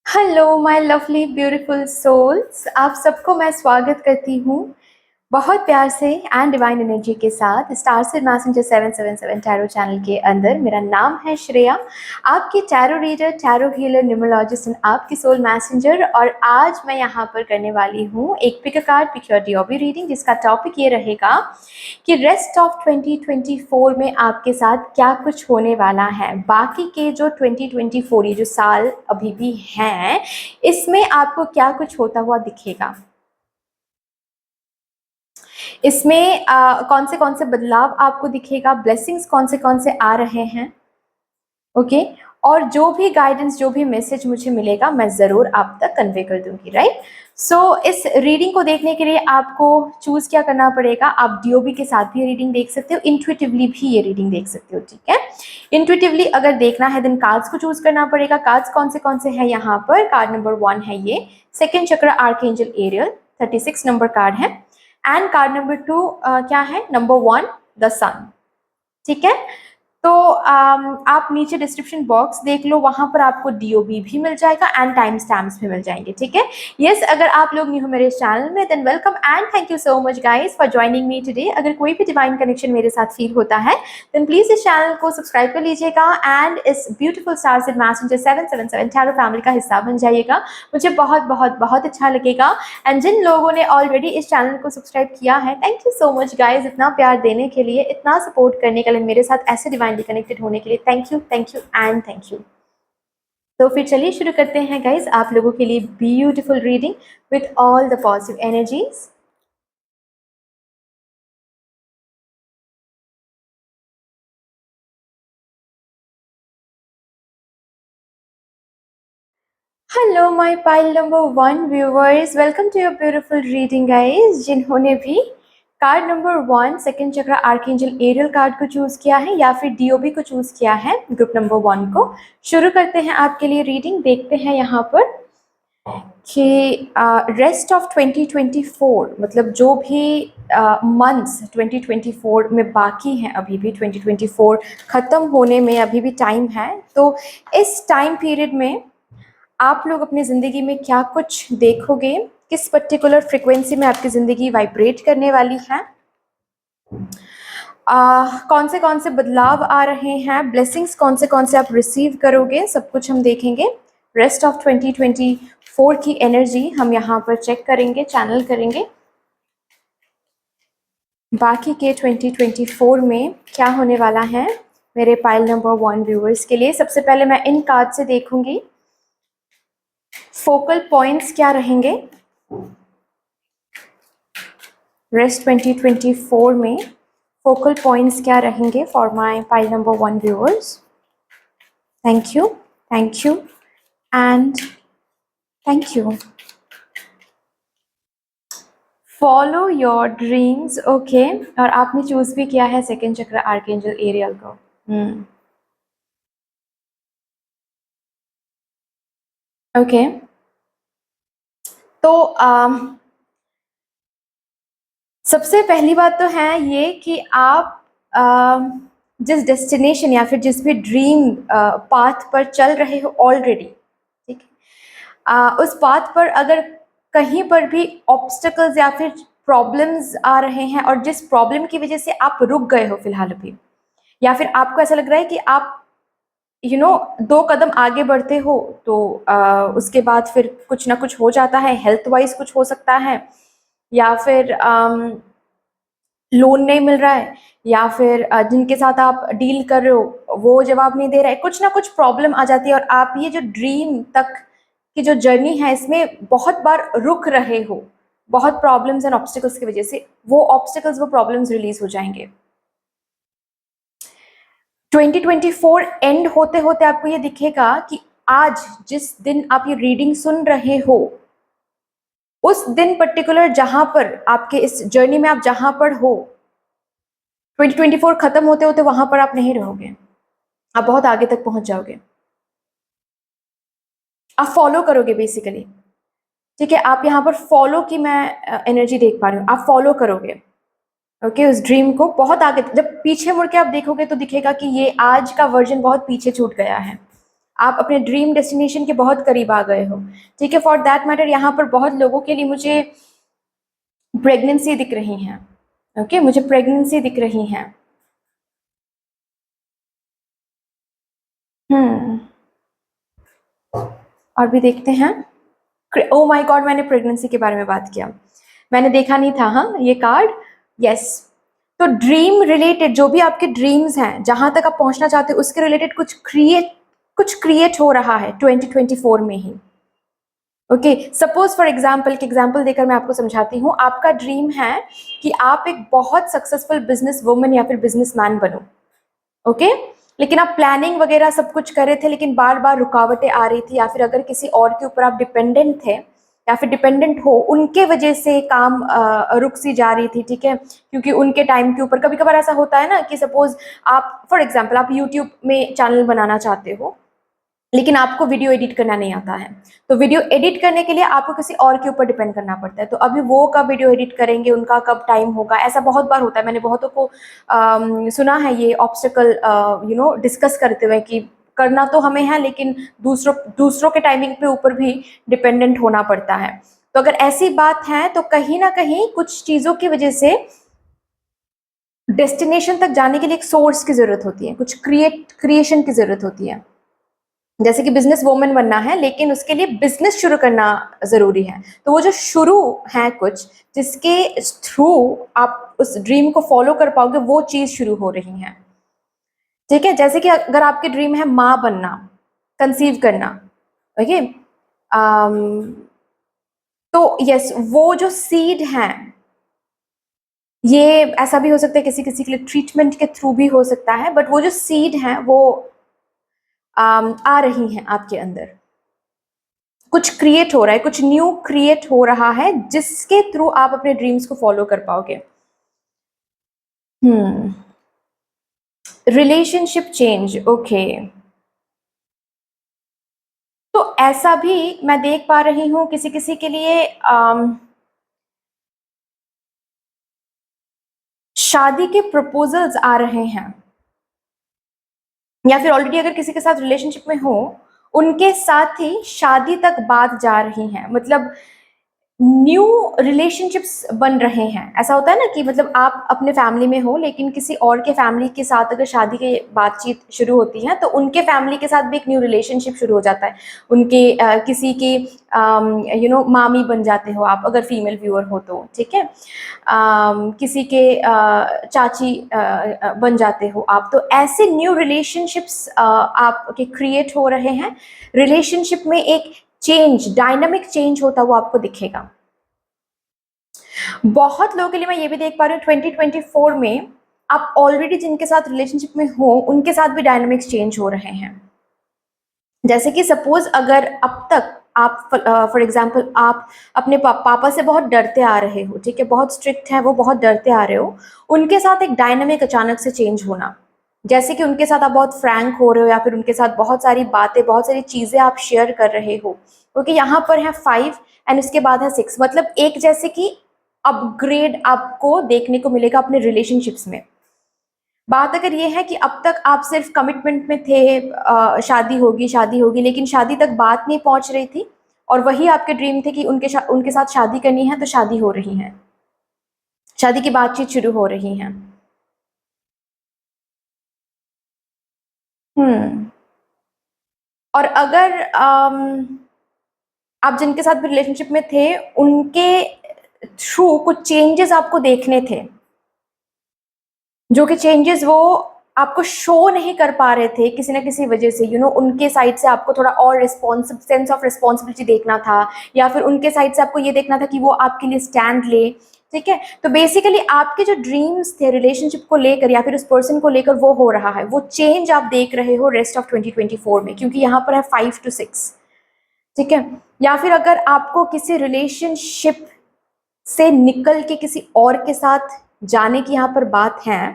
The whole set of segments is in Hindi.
Hello my lovely beautiful souls, आप सबको मैं स्वागत करती हूँ बहुत प्यार से एंड डिवाइन एनर्जी के साथ स्टार से मैसेंजर 777 टैरो चैनल के अंदर। मेरा नाम है श्रेया, आपकी tarot reader, tarot healer, numerologist and आपकी सोल मैसेंजर। और आज मैं यहाँ पर करने वाली हूँ एक pick a card pick your DOB reading, जिसका टॉपिक ये रहेगा कि रेस्ट ऑफ 2024 में आपके साथ क्या कुछ होने वाला है। बाकी के जो 2024 ये जो साल अभी भी हैं, इसमें आपको क्या कुछ होता हुआ दिखेगा, इसमें कौन से बदलाव आपको दिखेगा, ब्लेसिंग्स कौन से आ रहे हैं। ओके, और जो भी गाइडेंस, जो भी मैसेज मुझे मिलेगा, मैं ज़रूर आप तक कन्वे कर दूंगी। राइट। सो इस रीडिंग को देखने के लिए आपको चूज क्या करना पड़ेगा, आप डीओबी के साथ भी ये रीडिंग देख सकते हो, इंट्यूटिवली भी ये रीडिंग देख सकते हो। ठीक है, इंट्यूटिवली अगर देखना है देन कार्ड्स को चूज करना पड़ेगा। कार्ड्स कौन से हैं यहाँ पर। कार्ड नंबर 1 है ये second chakra archangel aerial, 36 number card है। एंड कार्ड नंबर 2 क्या है, नंबर 1 द सन। ठीक है, तो आप नीचे डिस्क्रिप्शन बॉक्स देख लो, वहां पर आपको डीओबी भी मिल जाएगा एंड टाइम स्टैम्प्स भी मिल जाएंगे। ठीक है, यस, अगर आप लोग न्यू हो मेरे चैनल में than welcome and thank you so much guys for joining me today. अगर कोई भी डिवाइन कनेक्शन मेरे साथ फील होता है देन प्लीज इस चैनल को सब्सक्राइब कर लीजिएगा एंड इस beautiful star said messenger 777 tarot family का हिस्सा बन जाइएगा। मुझे बहुत बहुत बहुत अच्छा लगेगा। एंड जिन लोगों ने ऑलरेडी इस चैनल को सब्सक्राइब किया है, thank you so much guys, इतना प्यार देने के लिए, इतना सपोर्ट करने के लिए, मेरे साथ ऐसे डिवाइनली कनेक्टेड होने के लिए thank you and thank you. तो फिर चलिए शुरू करते हैं गाइज, आप लोगों के लिए beautiful reading with all the positive energies. Hello my pile number 1 viewers, welcome to your beautiful reading guys. जिन्होंने भी card number 1 second chakra archangel Ariel card को चूज किया है या फिर डीओबी को चूज किया है, ग्रुप नंबर 1 को शुरू करते हैं आपके लिए रीडिंग। देखते हैं यहाँ पर कि रेस्ट ऑफ 2024 मतलब जो भी मंथ्स 2024 में बाकी हैं, अभी भी 2024 ख़त्म होने में अभी भी टाइम है। तो इस टाइम पीरियड में आप लोग अपनी ज़िंदगी में क्या कुछ देखोगे, किस पर्टिकुलर फ्रिक्वेंसी में आपकी ज़िंदगी वाइब्रेट करने वाली है, कौन से बदलाव आ रहे हैं, ब्लेसिंग्स कौन से आप रिसीव करोगे, सब कुछ हम देखेंगे। रेस्ट ऑफ 2024 की एनर्जी हम यहाँ पर चेक करेंगे, चैनल करेंगे। बाकी के 2024 में क्या होने वाला है मेरे पाइल नंबर 1 व्यूअर्स के लिए। सबसे पहले मैं इन कार्ड से देखूंगी फोकल पॉइंट्स क्या रहेंगे रेस्ट 2024 में, फोकल पॉइंट्स क्या रहेंगे for my pile number 1 viewers. Thank you and thank you. Follow your dreams, okay, और आपने चूज भी किया है सेकेंड चक्र आर्कएंजल एरियल को। ओके, तो सबसे पहली बात तो है ये कि आप जिस डेस्टिनेशन या फिर जिस भी ड्रीम पाथ पर चल रहे हो ऑलरेडी, ठीक है, उस पाथ पर अगर कहीं पर भी ऑब्स्टिकल्स या फिर प्रॉब्लम्स आ रहे हैं और जिस प्रॉब्लम की वजह से आप रुक गए हो फिलहाल अभी, या फिर आपको ऐसा लग रहा है कि आप दो कदम आगे बढ़ते हो तो उसके बाद फिर कुछ ना कुछ हो जाता है, हेल्थ वाइज कुछ हो सकता है, या फिर लोन नहीं मिल रहा है, या फिर जिनके साथ आप डील कर रहे हो वो जवाब नहीं दे रहा है, कुछ ना कुछ प्रॉब्लम आ जाती है और आप ये जो ड्रीम तक की जो जर्नी है इसमें बहुत बार रुक रहे हो, बहुत प्रॉब्लम्स एंड ऑब्स्टिकल्स की वजह से। वो ऑब्स्टिकल्स, वो प्रॉब्लम्स रिलीज हो जाएंगे। 2024 एंड होते होते आपको ये दिखेगा कि आज जिस दिन आप ये रीडिंग सुन रहे हो उस दिन पर्टिकुलर जहां पर आपके इस जर्नी में आप जहां पर हो, 2024 खत्म होते होते वहां पर आप नहीं रहोगे, आप बहुत आगे तक पहुंच जाओगे, आप फॉलो करोगे बेसिकली। ठीक है, आप यहाँ पर फॉलो की मैं एनर्जी देख पा रही हूँ, आप फॉलो करोगे ओके उस ड्रीम को बहुत आगे। जब पीछे मुड़ के आप देखोगे तो दिखेगा कि ये आज का वर्जन बहुत पीछे छूट गया है, आप अपने ड्रीम डेस्टिनेशन के बहुत करीब आ गए हो, ठीक है। फॉर दैट मैटर यहाँ पर बहुत लोगों के लिए मुझे प्रेगनेंसी दिख रही हैं, ओके, मुझे प्रेगनेंसी दिख रही हैं। और भी देखते हैं। ओ माय गॉड, मैंने प्रेगनेंसी के बारे में बात किया, मैंने देखा नहीं था, हाँ ये कार्ड, यस। तो ड्रीम रिलेटेड जो भी आपके ड्रीम्स हैं, जहां तक आप पहुंचना चाहते हो उसके रिलेटेड कुछ क्रिएट हो रहा है 2024 में ही, ओके। सपोज फॉर एग्जाम्पल, के एग्जाम्पल देकर मैं आपको समझाती हूँ। आपका ड्रीम है कि आप एक बहुत सक्सेसफुल बिजनेस वुमन या फिर बिजनेसमैन बनो, ओके। लेकिन आप प्लानिंग वगैरह सब कुछ कर रहे थे, लेकिन बार बार रुकावटें आ रही थी, या फिर अगर किसी और के ऊपर आप डिपेंडेंट थे या फिर डिपेंडेंट हो, उनके वजह से काम रुक सी जा रही थी, ठीक है। क्योंकि उनके टाइम के ऊपर कभी कभार ऐसा होता है ना कि सपोज आप फॉर एग्जाम्पल आप यूट्यूब में चैनल बनाना चाहते हो, लेकिन आपको वीडियो एडिट करना नहीं आता है, तो वीडियो एडिट करने के लिए आपको किसी और के ऊपर डिपेंड करना पड़ता है। तो अभी वो कब वीडियो एडिट करेंगे, उनका कब टाइम होगा, ऐसा बहुत बार होता है। मैंने बहुतों को सुना है ये ऑब्स्टिकल डिस्कस करते हुए कि करना तो हमें है, लेकिन दूसरों के टाइमिंग पे ऊपर भी डिपेंडेंट होना पड़ता है। तो अगर ऐसी बात है तो कहीं ना कहीं कुछ चीज़ों की वजह से डेस्टिनेशन तक जाने के लिए एक सोर्स की ज़रूरत होती है, कुछ क्रिएशन की ज़रूरत होती है। जैसे कि बिजनेस वोमन बनना है, लेकिन उसके लिए बिजनेस शुरू करना जरूरी है। तो वो जो शुरू है कुछ जिसके थ्रू आप उस ड्रीम को फॉलो कर पाओगे, वो चीज शुरू हो रही है, ठीक है। जैसे कि अगर आपके ड्रीम है माँ बनना, कंसीव करना, ओके, तो यस, वो जो सीड है, ये ऐसा भी हो सकता है किसी किसी के लिए ट्रीटमेंट के थ्रू भी हो सकता है, बट वो जो सीड है वो आ रही हैं आपके अंदर। कुछ क्रिएट हो रहा है, कुछ न्यू क्रिएट हो रहा है, जिसके थ्रू आप अपने ड्रीम्स को फॉलो कर पाओगे। Relationship change, okay. तो ऐसा भी मैं देख पा रही हूँ किसी किसी के लिए शादी के प्रपोजल्स आ रहे हैं, या फिर ऑलरेडी अगर किसी के साथ रिलेशनशिप में हो, उनके साथ ही शादी तक बात जा रही है। मतलब न्यू रिलेशनशिप्स बन रहे हैं। ऐसा होता है ना कि मतलब आप अपने फैमिली में हो, लेकिन किसी और के फैमिली के साथ अगर शादी की बातचीत शुरू होती है, तो उनके फैमिली के साथ भी एक न्यू रिलेशनशिप शुरू हो जाता है। उनके किसी के मामी बन जाते हो आप, अगर फीमेल व्यूअर हो तो, ठीक है। किसी के चाची बन जाते हो आप। तो ऐसे न्यू रिलेशनशिप्स आपके क्रिएट हो रहे हैं। रिलेशनशिप में एक चेंज, डायनामिक चेंज होता वो आपको दिखेगा। बहुत लोगों के लिए मैं ये भी देख पा रही हूँ 2024 में आप ऑलरेडी जिनके साथ रिलेशनशिप में हो, उनके साथ भी डायनामिक्स चेंज हो रहे हैं। जैसे कि सपोज अगर अब तक आप फॉर एग्जाम्पल आप अपने पापा से बहुत डरते आ रहे हो, ठीक है, बहुत स्ट्रिक्ट है वो, बहुत डरते आ रहे हो, उनके साथ एक डायनामिक अचानक से चेंज होना। जैसे कि उनके साथ आप बहुत फ्रैंक हो रहे हो, या फिर उनके साथ बहुत सारी बातें, बहुत सारी चीजें आप शेयर कर रहे हो, क्योंकि यहाँ पर है 5 एंड उसके बाद है 6। मतलब एक जैसे कि अपग्रेड आपको देखने को मिलेगा अपने रिलेशनशिप्स में। बात अगर ये है कि अब तक आप सिर्फ कमिटमेंट में थे, शादी होगी शादी होगी, लेकिन शादी तक बात नहीं पहुंच रही थी, और वही आपके ड्रीम थे कि उनके साथ शादी करनी है, तो शादी हो रही है, शादी की बातचीत शुरू हो रही है। हम्म। और अगर आप जिनके साथ भी रिलेशनशिप में थे, उनके थ्रू कुछ चेंजेस आपको देखने थे, जो कि चेंजेस वो आपको शो नहीं कर पा रहे थे किसी ना किसी वजह से। उनके साइड से आपको थोड़ा और सेंस ऑफ रिस्पॉन्सिबिलिटी देखना था, या फिर उनके साइड से आपको ये देखना था कि वो आपके लिए स्टैंड ले, ठीक है। तो बेसिकली आपके जो ड्रीम्स थे रिलेशनशिप को लेकर या फिर उस पर्सन को लेकर, वो हो रहा है, वो चेंज आप देख रहे हो रेस्ट ऑफ 2024 में, क्योंकि यहाँ पर है 5 to 6, ठीक है। या फिर अगर आपको किसी रिलेशनशिप से निकल के किसी और के साथ जाने की यहाँ पर बात है,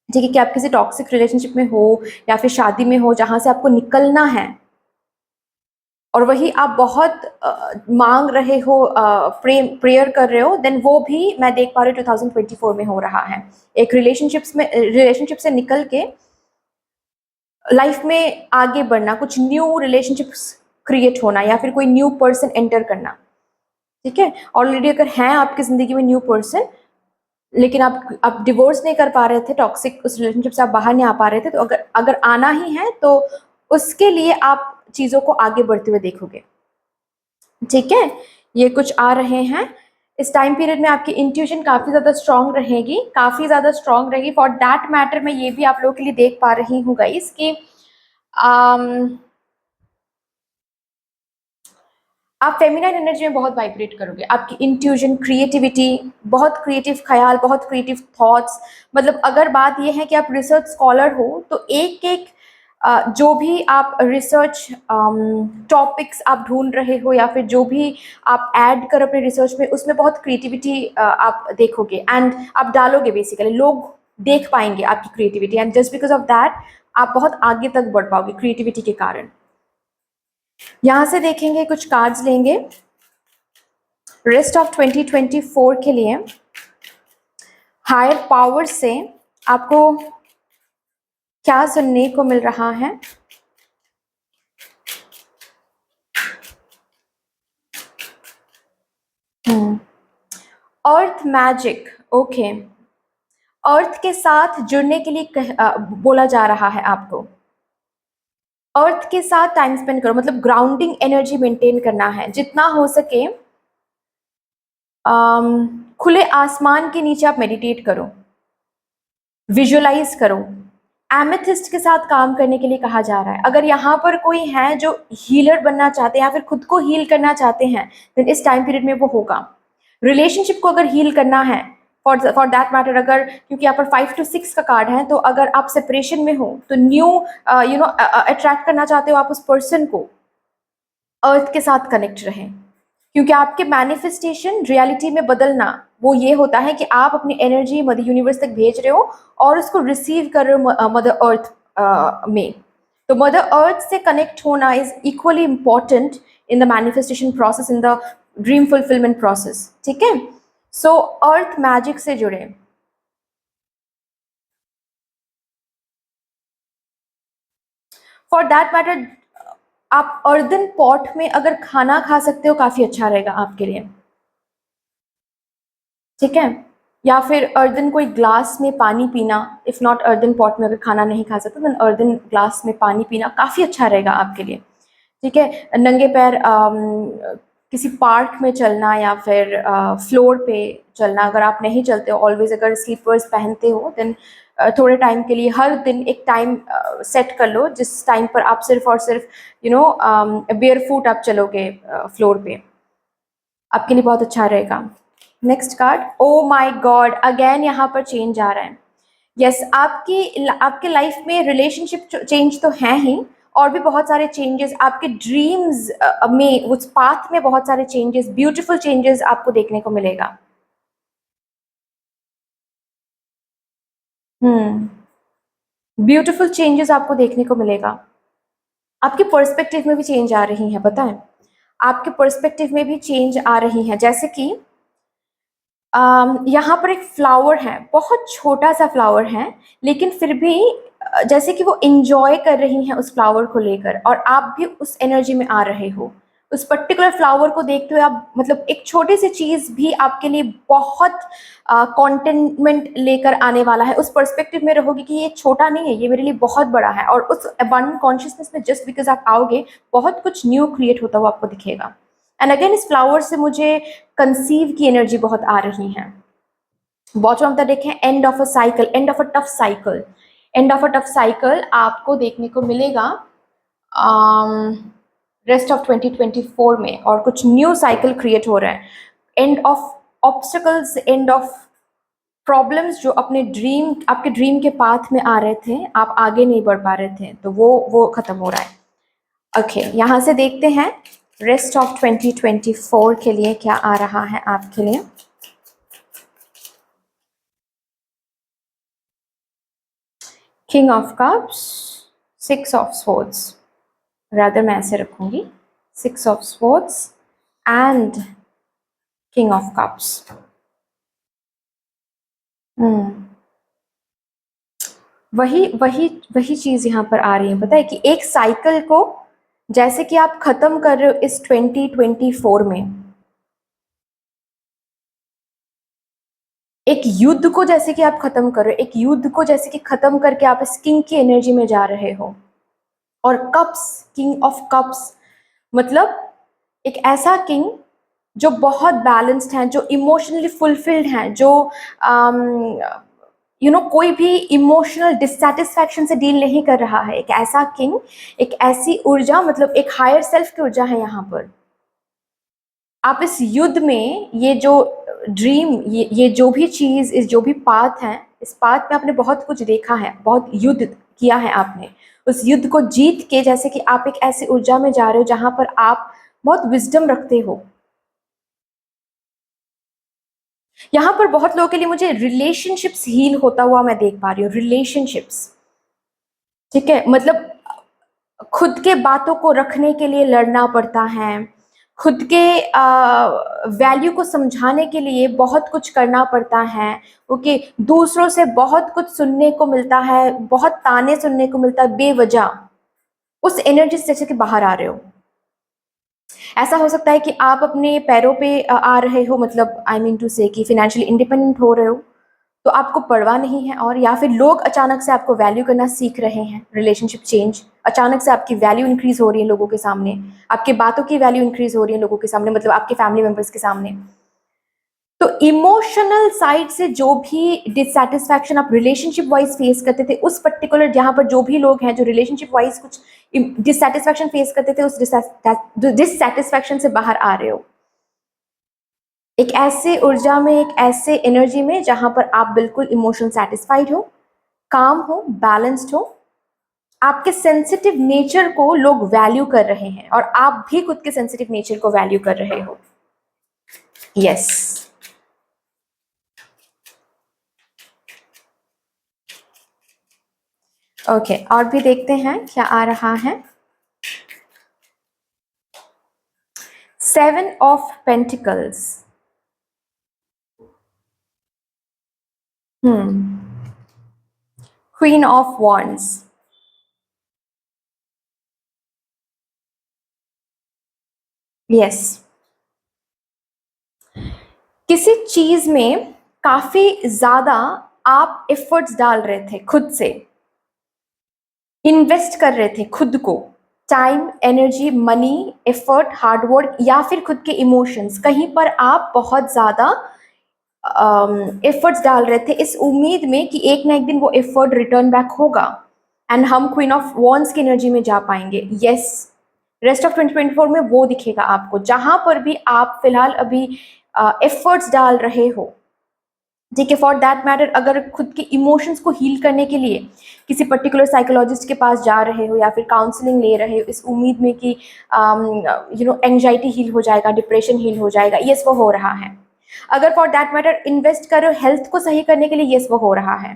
ठीक है, कि आप किसी टॉक्सिक रिलेशनशिप में हो या फिर शादी में हो जहां से आपको निकलना है, और वही आप बहुत मांग रहे हो, प्रेयर कर रहे हो, देन वो भी मैं देख पा रही हूँ 2024 में हो रहा है। एक रिलेशनशिप से निकल के लाइफ में आगे बढ़ना, कुछ न्यू रिलेशनशिप्स क्रिएट होना या फिर कोई न्यू पर्सन एंटर करना। ठीक है, ऑलरेडी अगर हैं आपकी जिंदगी में न्यू पर्सन, लेकिन आप डिवोर्स नहीं कर पा रहे थे, टॉक्सिक उस रिलेशनशिप से आप बाहर नहीं आ पा रहे थे, तो अगर अगर आना ही है तो उसके लिए आप चीज़ों को आगे बढ़ते हुए देखोगे। ठीक है, ये कुछ आ रहे हैं। इस टाइम पीरियड में आपकी इंट्यूशन काफ़ी ज़्यादा स्ट्रांग रहेगी, काफ़ी ज़्यादा स्ट्रांग रहेगी। फॉर दैट मैटर मैं ये भी आप लोगों के लिए देख पा रही हूँ गाइस कि आप फेमिनाइन एनर्जी में बहुत वाइब्रेट करोगे। आपकी इंट्यूशन, क्रिएटिविटी, बहुत क्रिएटिव ख्याल, बहुत क्रिएटिव थॉट्स। मतलब अगर बात यह है कि आप रिसर्च स्कॉलर हो तो एक एक जो भी आप रिसर्च टॉपिक्स आप ढूंढ रहे हो या फिर जो भी आप ऐड कर अपने रिसर्च में, उसमें बहुत क्रिएटिविटी आप देखोगे एंड आप डालोगे। बेसिकली लोग देख पाएंगे आपकी creativity and just because of that आप बहुत आगे तक बढ़ पाओगे क्रिएटिविटी के कारण। यहां से देखेंगे, कुछ कार्ड्स लेंगे रेस्ट ऑफ 2024 के लिए। हायर पावर से आपको क्या सुनने को मिल रहा है? अर्थ मैजिक, ओके। अर्थ के साथ जुड़ने के लिए बोला जा रहा है आपको। अर्थ के साथ टाइम स्पेंड करो, मतलब ग्राउंडिंग एनर्जी मेंटेन करना है जितना हो सके। खुले आसमान के नीचे आप मेडिटेट करो, विजुअलाइज करो। एमेथिस्ट के साथ काम करने के लिए कहा जा रहा है। अगर यहाँ पर कोई है जो हीलर बनना चाहते हैं या फिर खुद को हील करना चाहते हैं, देन इस टाइम पीरियड में वो होगा। रिलेशनशिप को अगर हील करना है, फॉर दैट मैटर, अगर क्योंकि यहाँ पर 5 to 6 का कार्ड है, तो अगर आप सेपरेशन में हो तो न्यू अट्रैक्ट करना चाहते हो आप उस पर्सन को, अर्थ के साथ कनेक्ट रहें। क्योंकि आपके मैनिफेस्टेशन रियलिटी में बदलना वो ये होता है कि आप अपनी एनर्जी मदर यूनिवर्स तक भेज रहे हो और उसको रिसीव कर रहे हो मदर अर्थ में। तो मदर अर्थ से कनेक्ट होना is equally important in the manifestation process, in the dream fulfilment process. ठीक है, सो अर्थ मैजिक से जुड़े। फॉर दैट मैटर आप अर्दन पॉट में अगर खाना खा सकते हो, काफी अच्छा रहेगा आपके लिए। ठीक है, या फिर अर्दन कोई ग्लास में पानी पीना, इफ़ नॉट अर्दन पॉट में अगर खाना नहीं खा सकते तो अर्दन ग्लास में पानी पीना काफ़ी अच्छा रहेगा आपके लिए। ठीक है, नंगे पैर किसी पार्क में चलना या फिर फ्लोर पे चलना। अगर आप नहीं चलते हो ऑलवेज, अगर स्लीपर्स पहनते हो, देन थोड़े टाइम के लिए हर दिन एक टाइम सेट कर लो जिस टाइम पर आप सिर्फ और सिर्फ बेयर फूट आप चलोगे फ्लोर पे, आपके लिए बहुत अच्छा रहेगा। Next card, O my God, again यहाँ पर चेंज आ रहा है। यस, आपके लाइफ में रिलेशनशिप चेंज तो है ही, और भी बहुत सारे चेंजेस आपके ड्रीम्स में, उस पाथ में बहुत सारे चेंजेस, ब्यूटीफुल चेंजेस आपको देखने को मिलेगा। ब्यूटीफुल चेंजेस आपको देखने को मिलेगा। आपके पर्सपेक्टिव में भी चेंज आ रही है, पता है, आपके पर्सपेक्टिव में भी चेंज आ रही है। जैसे कि यहाँ पर एक फ्लावर है, बहुत छोटा सा फ्लावर है, लेकिन फिर भी जैसे कि वो इंजॉय कर रही हैं उस फ्लावर को लेकर, और आप भी उस एनर्जी में आ रहे हो। उस पर्टिकुलर फ्लावर को देखते हुए आप, मतलब एक छोटी सी चीज़ भी आपके लिए बहुत कॉन्टेंटमेंट लेकर आने वाला है। उस पर्सपेक्टिव में रहोगे कि ये छोटा नहीं है, ये मेरे लिए बहुत बड़ा है, और उस अबंडेंट कॉन्शियसनेस में जस्ट बिकॉज आप आओगे, बहुत कुछ न्यू क्रिएट होता हुआ आपको दिखेगा। एंड अगेन इस फ्लावर से मुझे कंसीव की एनर्जी बहुत आ रही है। बॉटम ऑफ द डेक है end of a cycle, end of a tough cycle. End of a tough cycle आपको देखने को मिलेगा रेस्ट ऑफ 2024 में, और कुछ न्यू साइकिल क्रिएट हो रहा है। End of obstacles, end of problems जो अपने ड्रीम, आपके ड्रीम के पाथ में आ रहे थे, आप आगे नहीं बढ़ पा रहे थे, तो वो खत्म हो रहा है। ओके, यहाँ से देखते हैं रेस्ट ऑफ 2024 के लिए क्या आ रहा है आपके लिए। King of cups, 6 of swords, rather मैं ऐसे रखूंगी, 6 of swords and king of cups. वही वही वही चीज यहाँ पर आ रही है, पता है कि एक साइकिल को जैसे कि आप खत्म कर रहे हो इस 2024 में, एक युद्ध को जैसे कि आप खत्म कर रहे हो, एक युद्ध को जैसे कि खत्म करके आप इस किंग की एनर्जी में जा रहे हो। और कप्स, किंग ऑफ कप्स मतलब एक ऐसा किंग जो बहुत बैलेंस्ड है, जो इमोशनली फुलफिल्ड है, जो कोई भी इमोशनल डिससेटिस्फैक्शन से डील नहीं कर रहा है। एक ऐसा किंग, एक ऐसी ऊर्जा, मतलब एक हायर सेल्फ की ऊर्जा है यहाँ पर। आप इस युद्ध में ये जो ड्रीम, ये जो भी चीज, इस जो भी पाथ है, इस पाथ में आपने बहुत कुछ देखा है, बहुत युद्ध किया है आपने। उस युद्ध को जीत के जैसे कि आप एक ऐसी ऊर्जा में जा रहे हो जहां पर आप बहुत विजडम रखते हो। यहाँ पर बहुत लोगों के लिए मुझे रिलेशनशिप्स हील होता हुआ मैं देख पा रही हूँ, रिलेशनशिप्स। ठीक है, मतलब खुद के बातों को रखने के लिए लड़ना पड़ता है, खुद के वैल्यू को समझाने के लिए बहुत कुछ करना पड़ता है। ओके, दूसरों से बहुत कुछ सुनने को मिलता है, बहुत ताने सुनने को मिलता है बेवजह। उस एनर्जी से जैसे कि बाहर आ रहे हो। ऐसा हो सकता है कि आप अपने पैरों पे आ रहे हो, मतलब आई मीन टू से कि फिनेंशियली इंडिपेंडेंट हो रहे हो, तो आपको परवाह नहीं है। और या फिर लोग अचानक से आपको वैल्यू करना सीख रहे हैं, रिलेशनशिप चेंज, अचानक से आपकी वैल्यू इंक्रीज हो रही है लोगों के सामने, आपके बातों की वैल्यू इंक्रीज हो रही है लोगों के सामने, मतलब आपके फैमिली मेंबर्स के सामने। तो इमोशनल साइड से जो भी डिससेटिस्फैक्शन आप रिलेशनशिप वाइज फेस करते थे, उस पर्टिकुलर जहां पर जो भी लोग हैं जो रिलेशनशिप वाइज कुछ डिससेटिस्फैक्शन फेस करते थे, उस डिससेटिस्फैक्शन से बाहर आ रहे हो। एक ऐसे ऊर्जा में, एक ऐसे एनर्जी में जहां पर आप बिल्कुल इमोशनल सेटिस्फाइड हो, काम हो, बैलेंस्ड हो। आपके सेंसिटिव नेचर को लोग वैल्यू कर रहे हैं और आप भी खुद के सेंसिटिव नेचर को वैल्यू कर रहे हो। यस। ओके, और भी देखते हैं क्या आ रहा है। 7 of pentacles. Queen of wands. Yes, किसी चीज में काफी ज्यादा आप एफर्ट्स डाल रहे थे, खुद से इन्वेस्ट कर रहे थे खुद को, time, energy, money, effort, hard work, या फिर खुद के इमोशंस, कहीं पर आप बहुत ज्यादा एफर्ट्स डाल रहे थे इस उम्मीद में कि एक ना एक दिन वो एफर्ट रिटर्न बैक होगा एंड हम क्वीन ऑफ वॉन्ड्स की एनर्जी में जा पाएंगे। यस, रेस्ट ऑफ 2024 में वो दिखेगा आपको, जहां पर भी आप फिलहाल अभी एफर्ट्स डाल रहे हो। ठीक है, फॉर दैट मैटर, अगर खुद के इमोशंस को हील करने के लिए किसी पर्टिकुलर साइकोलॉजिस्ट के पास जा रहे हो या फिर काउंसलिंग ले रहे हो इस उम्मीद में कि एंजाइटी हील हो जाएगा, डिप्रेशन हील हो जाएगा, यस वो हो रहा है। अगर फॉर दैट मैटर इन्वेस्ट करो हेल्थ को सही करने के लिए, यस वो हो रहा है।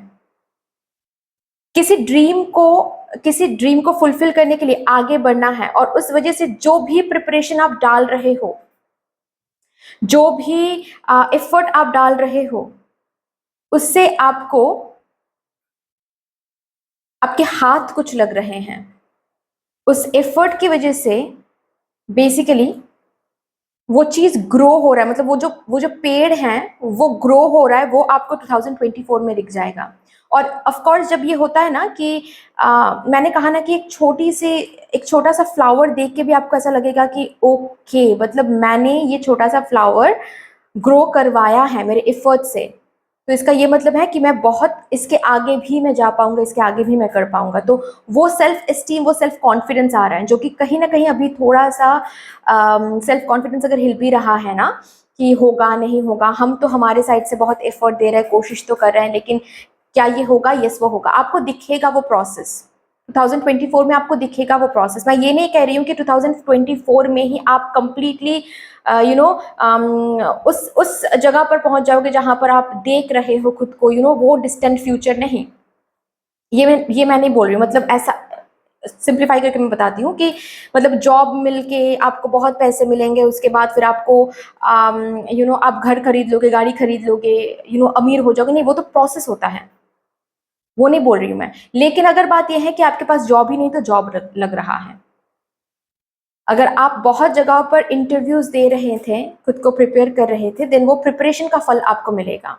किसी ड्रीम को फुलफिल करने के लिए आगे बढ़ना है और उस वजह से जो भी प्रिपरेशन आप डाल रहे हो, जो भी एफर्ट आप डाल रहे हो, उससे आपको आपके हाथ कुछ लग रहे हैं। उस एफर्ट की वजह से बेसिकली वो चीज ग्रो हो रहा है, मतलब वो जो पेड़ है वो ग्रो हो रहा है, वो आपको 2024 में दिख जाएगा। और ऑफ कोर्स जब ये होता है ना कि मैंने कहा ना कि एक छोटा सा फ्लावर देख के भी आपको ऐसा लगेगा कि ओके, मतलब मैंने ये छोटा सा फ्लावर ग्रो करवाया है मेरे एफर्ट से, तो इसका ये मतलब है कि मैं बहुत इसके आगे भी मैं जा पाऊंगा, इसके आगे भी मैं कर पाऊंगा। तो वो सेल्फ एस्टीम, वो सेल्फ कॉन्फिडेंस आ रहा है, जो कि कहीं ना कहीं अभी थोड़ा सा सेल्फ कॉन्फिडेंस अगर हिल भी रहा है ना कि होगा नहीं होगा, हम तो हमारे साइड से बहुत एफर्ट दे रहे हैं, कोशिश तो कर रहे हैं, लेकिन क्या ये होगा? यस वो होगा, आपको दिखेगा वो प्रोसेस 2024 में, आपको दिखेगा वो प्रोसेस। मैं ये नहीं कह रही हूँ कि 2024 में ही आप कंप्लीटली उस जगह पर पहुंच जाओगे जहां पर आप देख रहे हो खुद को, वो डिस्टेंट फ्यूचर नहीं। ये मैं नहीं बोल रही हूँ, मतलब ऐसा सिंप्लीफाई करके मैं बताती हूँ कि मतलब जॉब मिलके आपको बहुत पैसे मिलेंगे, उसके बाद फिर आपको आप घर खरीद लोगे, गाड़ी खरीद लोगे, अमीर हो जाओगे, नहीं, वो तो प्रोसेस होता है। वो नहीं बोल रही हूँ मैं। लेकिन अगर बात यह है कि आपके पास जॉब ही नहीं तो जॉब लग रहा है, अगर आप बहुत जगहों पर इंटरव्यूज दे रहे थे, खुद को प्रिपेयर कर रहे थे, देन वो प्रिपरेशन का फल आपको मिलेगा।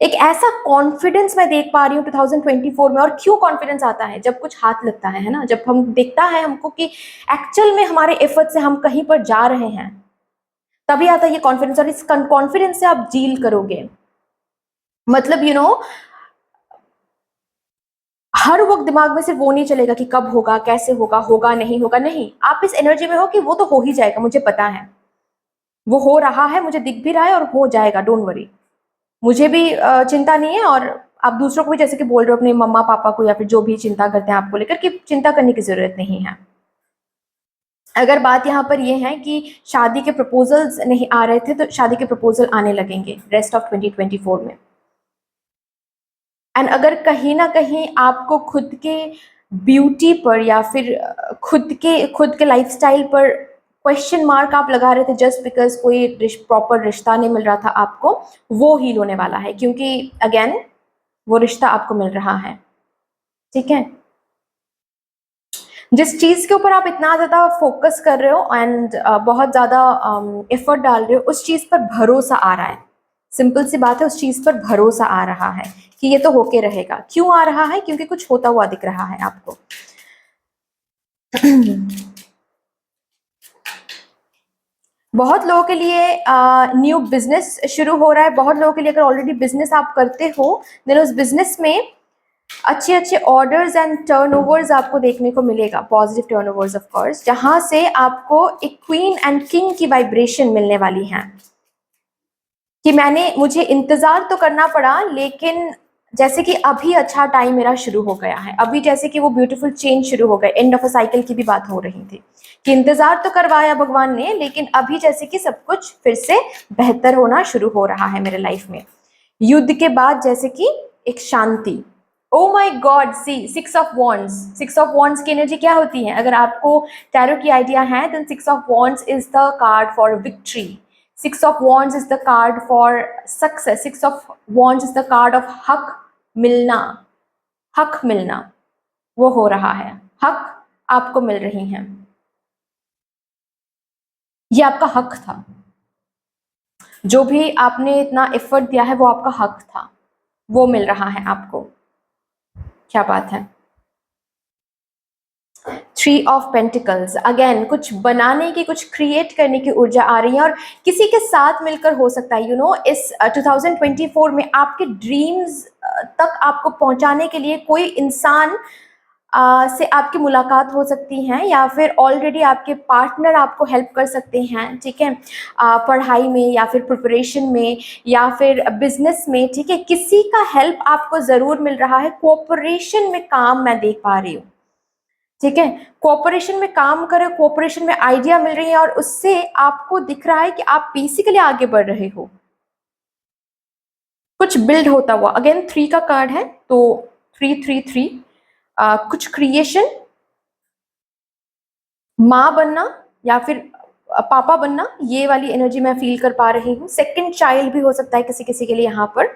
एक ऐसा कॉन्फिडेंस मैं देख पा रही हूँ 2024 में। और क्यों कॉन्फिडेंस आता है? जब कुछ हाथ लगता है ना, जब हम देखता है हमको कि एक्चुअल में हमारे एफर्ट से हम कहीं पर जा रहे हैं, तभी आता है ये कॉन्फिडेंस। और इस कॉन्फिडेंस से आप डील करोगे। मतलब हर वक्त दिमाग में सिर्फ वो नहीं चलेगा कि कब होगा, कैसे होगा, होगा नहीं होगा, नहीं। आप इस एनर्जी में हो कि वो तो हो ही जाएगा, मुझे पता है वो हो रहा है, मुझे दिख भी रहा है और हो जाएगा, डोंट वरी। मुझे भी चिंता नहीं है। और आप दूसरों को भी जैसे कि बोल रहे हो, अपने मम्मा पापा को या फिर जो भी चिंता करते हैं आपको लेकर, कि चिंता करने की जरूरत नहीं है। अगर बात यहाँ पर ये है कि शादी के प्रपोजल्स नहीं आ रहे थे, तो शादी के प्रपोजल आने लगेंगे रेस्ट ऑफ 2024 में। एंड अगर कहीं ना कहीं आपको खुद के ब्यूटी पर या फिर खुद के लाइफस्टाइल पर क्वेश्चन मार्क आप लगा रहे थे जस्ट बिकॉज कोई प्रॉपर रिश्ता नहीं मिल रहा था आपको, वो हील होने वाला है। क्योंकि अगेन वो रिश्ता आपको मिल रहा है, ठीक है। जिस चीज के ऊपर आप इतना ज्यादा फोकस कर रहे हो एंड बहुत ज्यादा एफर्ट डाल रहे हो, उस चीज पर भरोसा आ रहा है। सिंपल सी बात है, उस चीज पर भरोसा आ रहा है कि ये तो होके रहेगा। क्यों आ रहा है? क्योंकि कुछ होता हुआ दिख रहा है आपको। बहुत लोगों के लिए न्यू बिजनेस शुरू हो रहा है। बहुत लोगों के लिए, अगर ऑलरेडी बिजनेस आप करते हो, देन उस बिजनेस में अच्छे अच्छे ऑर्डर्स एंड टर्नओवर्स आपको देखने को मिलेगा, पॉजिटिव टर्नओवर्स ऑफ कोर्स, जहां से आपको एक क्वीन एंड किंग की वाइब्रेशन मिलने वाली है। कि मुझे इंतजार तो करना पड़ा, लेकिन जैसे कि अभी अच्छा टाइम मेरा शुरू हो गया है, अभी जैसे कि वो ब्यूटीफुल चेंज शुरू हो गए, एंड ऑफ अ साइकिल की भी बात हो रही थी कि इंतजार तो करवाया भगवान ने, लेकिन अभी जैसे कि सब कुछ फिर से बेहतर होना शुरू हो रहा है मेरे लाइफ में। युद्ध के बाद जैसे कि एक शांति। Oh my god, see 6 of wands. 6 of wands की एनर्जी क्या होती है? अगर आपको टैरो की आइडिया है, then 6 of wands is the card for victory. 6 of wands is the card for success. 6 of wands is the card of हक मिलना। हक मिलना वो हो रहा है, हक आपको मिल रही हैं। ये आपका हक था, जो भी आपने इतना एफर्ट दिया है वो आपका हक था, वो मिल रहा है आपको। क्या बात है। 3 ऑफ पेंटिकल्स, अगेन कुछ बनाने की, कुछ क्रिएट करने की ऊर्जा आ रही है। और किसी के साथ मिलकर हो सकता है, इस 2024 में आपके ड्रीम्स तक आपको पहुंचाने के लिए कोई इंसान से आपकी मुलाकात हो सकती है, या फिर ऑलरेडी आपके पार्टनर आपको हेल्प कर सकते हैं, ठीक है। पढ़ाई में या फिर प्रिपरेशन में या फिर बिजनेस में, ठीक है। किसी का हेल्प आपको जरूर मिल रहा है। कोऑपरेशन में काम मैं देख पा रही हूँ, ठीक है। कोऑपरेशन में काम करें, कोऑपरेशन में आइडिया मिल रही है, और उससे आपको दिख रहा है कि आप बेसिकली आगे बढ़ रहे हो, कुछ बिल्ड होता हुआ। अगेन 3 का कार्ड है, तो 3 3 3 कुछ क्रिएशन, माँ बनना या फिर पापा बनना, ये वाली एनर्जी मैं फील कर पा रही हूँ। सेकंड चाइल्ड भी हो सकता है किसी किसी के लिए यहाँ पर।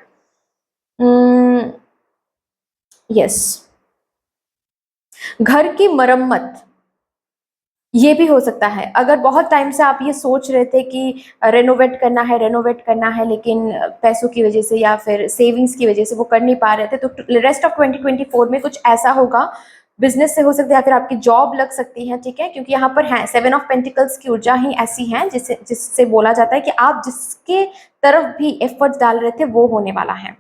यस, घर की मरम्मत, ये भी हो सकता है। अगर बहुत टाइम से आप ये सोच रहे थे कि रेनोवेट करना है, लेकिन पैसों की वजह से या फिर सेविंग्स की वजह से वो कर नहीं पा रहे थे, तो रेस्ट ऑफ 2024 में कुछ ऐसा होगा। बिजनेस से हो सकता है या फिर आपकी जॉब लग सकती है, ठीक है। क्योंकि यहाँ पर है 7 ऑफ पेंटिकल्स की ऊर्जा ही ऐसी है जिससे बोला जाता है कि आप जिसके तरफ भी एफर्ट्स डाल रहे थे वो होने वाला है,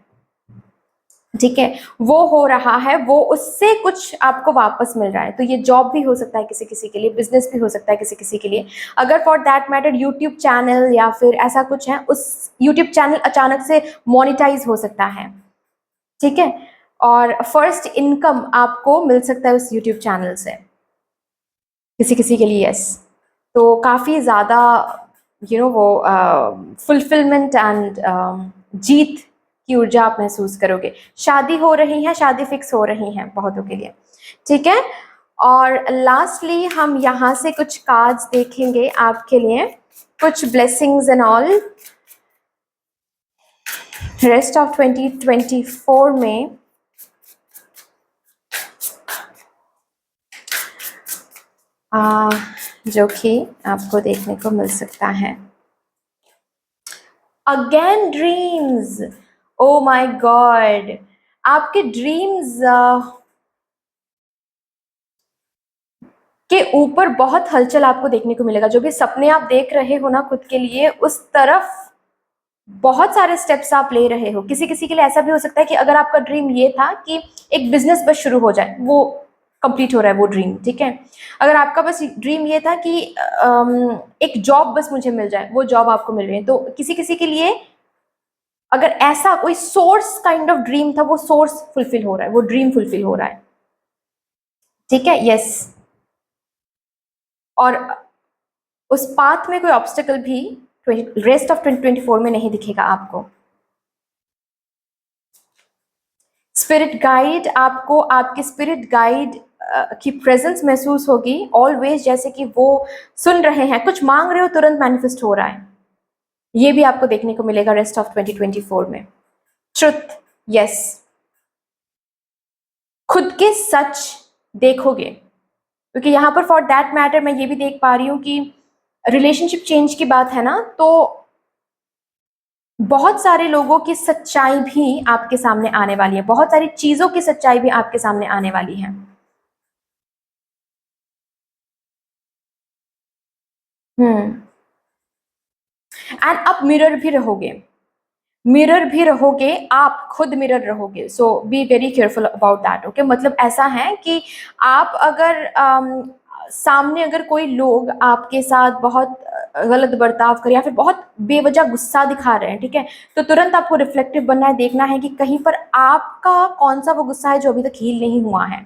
ठीक है। वो हो रहा है, वो उससे कुछ आपको वापस मिल रहा है। तो ये जॉब भी हो सकता है किसी किसी के लिए, बिजनेस भी हो सकता है किसी किसी के लिए। अगर for that matter YouTube channel या फिर ऐसा कुछ है, उस यूट्यूब चैनल अचानक से मोनिटाइज हो सकता है, ठीक है। और फर्स्ट इनकम आपको मिल सकता है उस यूट्यूब चैनल से, किसी किसी के लिए। यस, तो काफ़ी ज़्यादा वो फुलफिलमेंट एंड जीत की ऊर्जा आप महसूस करोगे। शादी हो रही है, शादी फिक्स हो रही है बहुतों के लिए, ठीक है। और लास्टली हम यहाँ से कुछ कार्ड्स देखेंगे आपके लिए, कुछ blessings and all rest of 2024 में। जो कि आपको देखने को मिल सकता है। Again dreams, O my God, आपके ड्रीम्स के ऊपर बहुत हलचल आपको देखने को मिलेगा। जो भी सपने आप देख रहे हो ना खुद के लिए, उस तरफ बहुत सारे स्टेप्स आप ले रहे हो। किसी किसी के लिए ऐसा भी हो सकता है कि अगर आपका ड्रीम ये था कि एक बिजनेस बस शुरू हो जाए, वो कंप्लीट हो रहा है वो ड्रीम, ठीक है। अगर आपका बस ड्रीम ये था कि एक जॉब बस मुझे मिल जाए, वो जॉब आपको मिल रही है। तो किसी किसी के लिए अगर ऐसा कोई सोर्स काइंड ऑफ ड्रीम था, वो सोर्स फुलफिल हो रहा है, वो ड्रीम फुलफिल हो रहा है, ठीक है। यस, और उस पाथ में कोई ऑब्स्टिकल भी रेस्ट ऑफ 2024 में नहीं दिखेगा आपको। स्पिरिट गाइड, आपको आपके स्पिरिट गाइड की प्रेजेंस महसूस होगी ऑलवेज, जैसे कि वो सुन रहे हैं, कुछ मांग रहे हो तुरंत मैनिफेस्ट हो रहा है। ये भी आपको देखने को मिलेगा रेस्ट ऑफ 2024 में। ट्रुथ, यस, खुद के सच देखोगे, क्योंकि यहाँ पर फॉर दैट मैटर मैं ये भी देख पा रही हूँ कि रिलेशनशिप चेंज की बात है ना, तो बहुत सारे लोगों की सच्चाई भी आपके सामने आने वाली है, बहुत सारी चीजों की सच्चाई भी आपके सामने आने वाली है। एंड आप मिरर भी रहोगे, मिरर भी रहोगे, आप खुद मिरर रहोगे। So be very careful about that, okay. मतलब ऐसा है कि आप अगर सामने अगर कोई लोग आपके साथ बहुत गलत बर्ताव करे या फिर बहुत बेवजह गुस्सा दिखा रहे हैं, ठीक है, तो तुरंत आपको रिफ्लेक्टिव बनना है, देखना है कि कहीं पर आपका कौन सा वो गुस्सा है जो अभी तक हील नहीं हुआ है।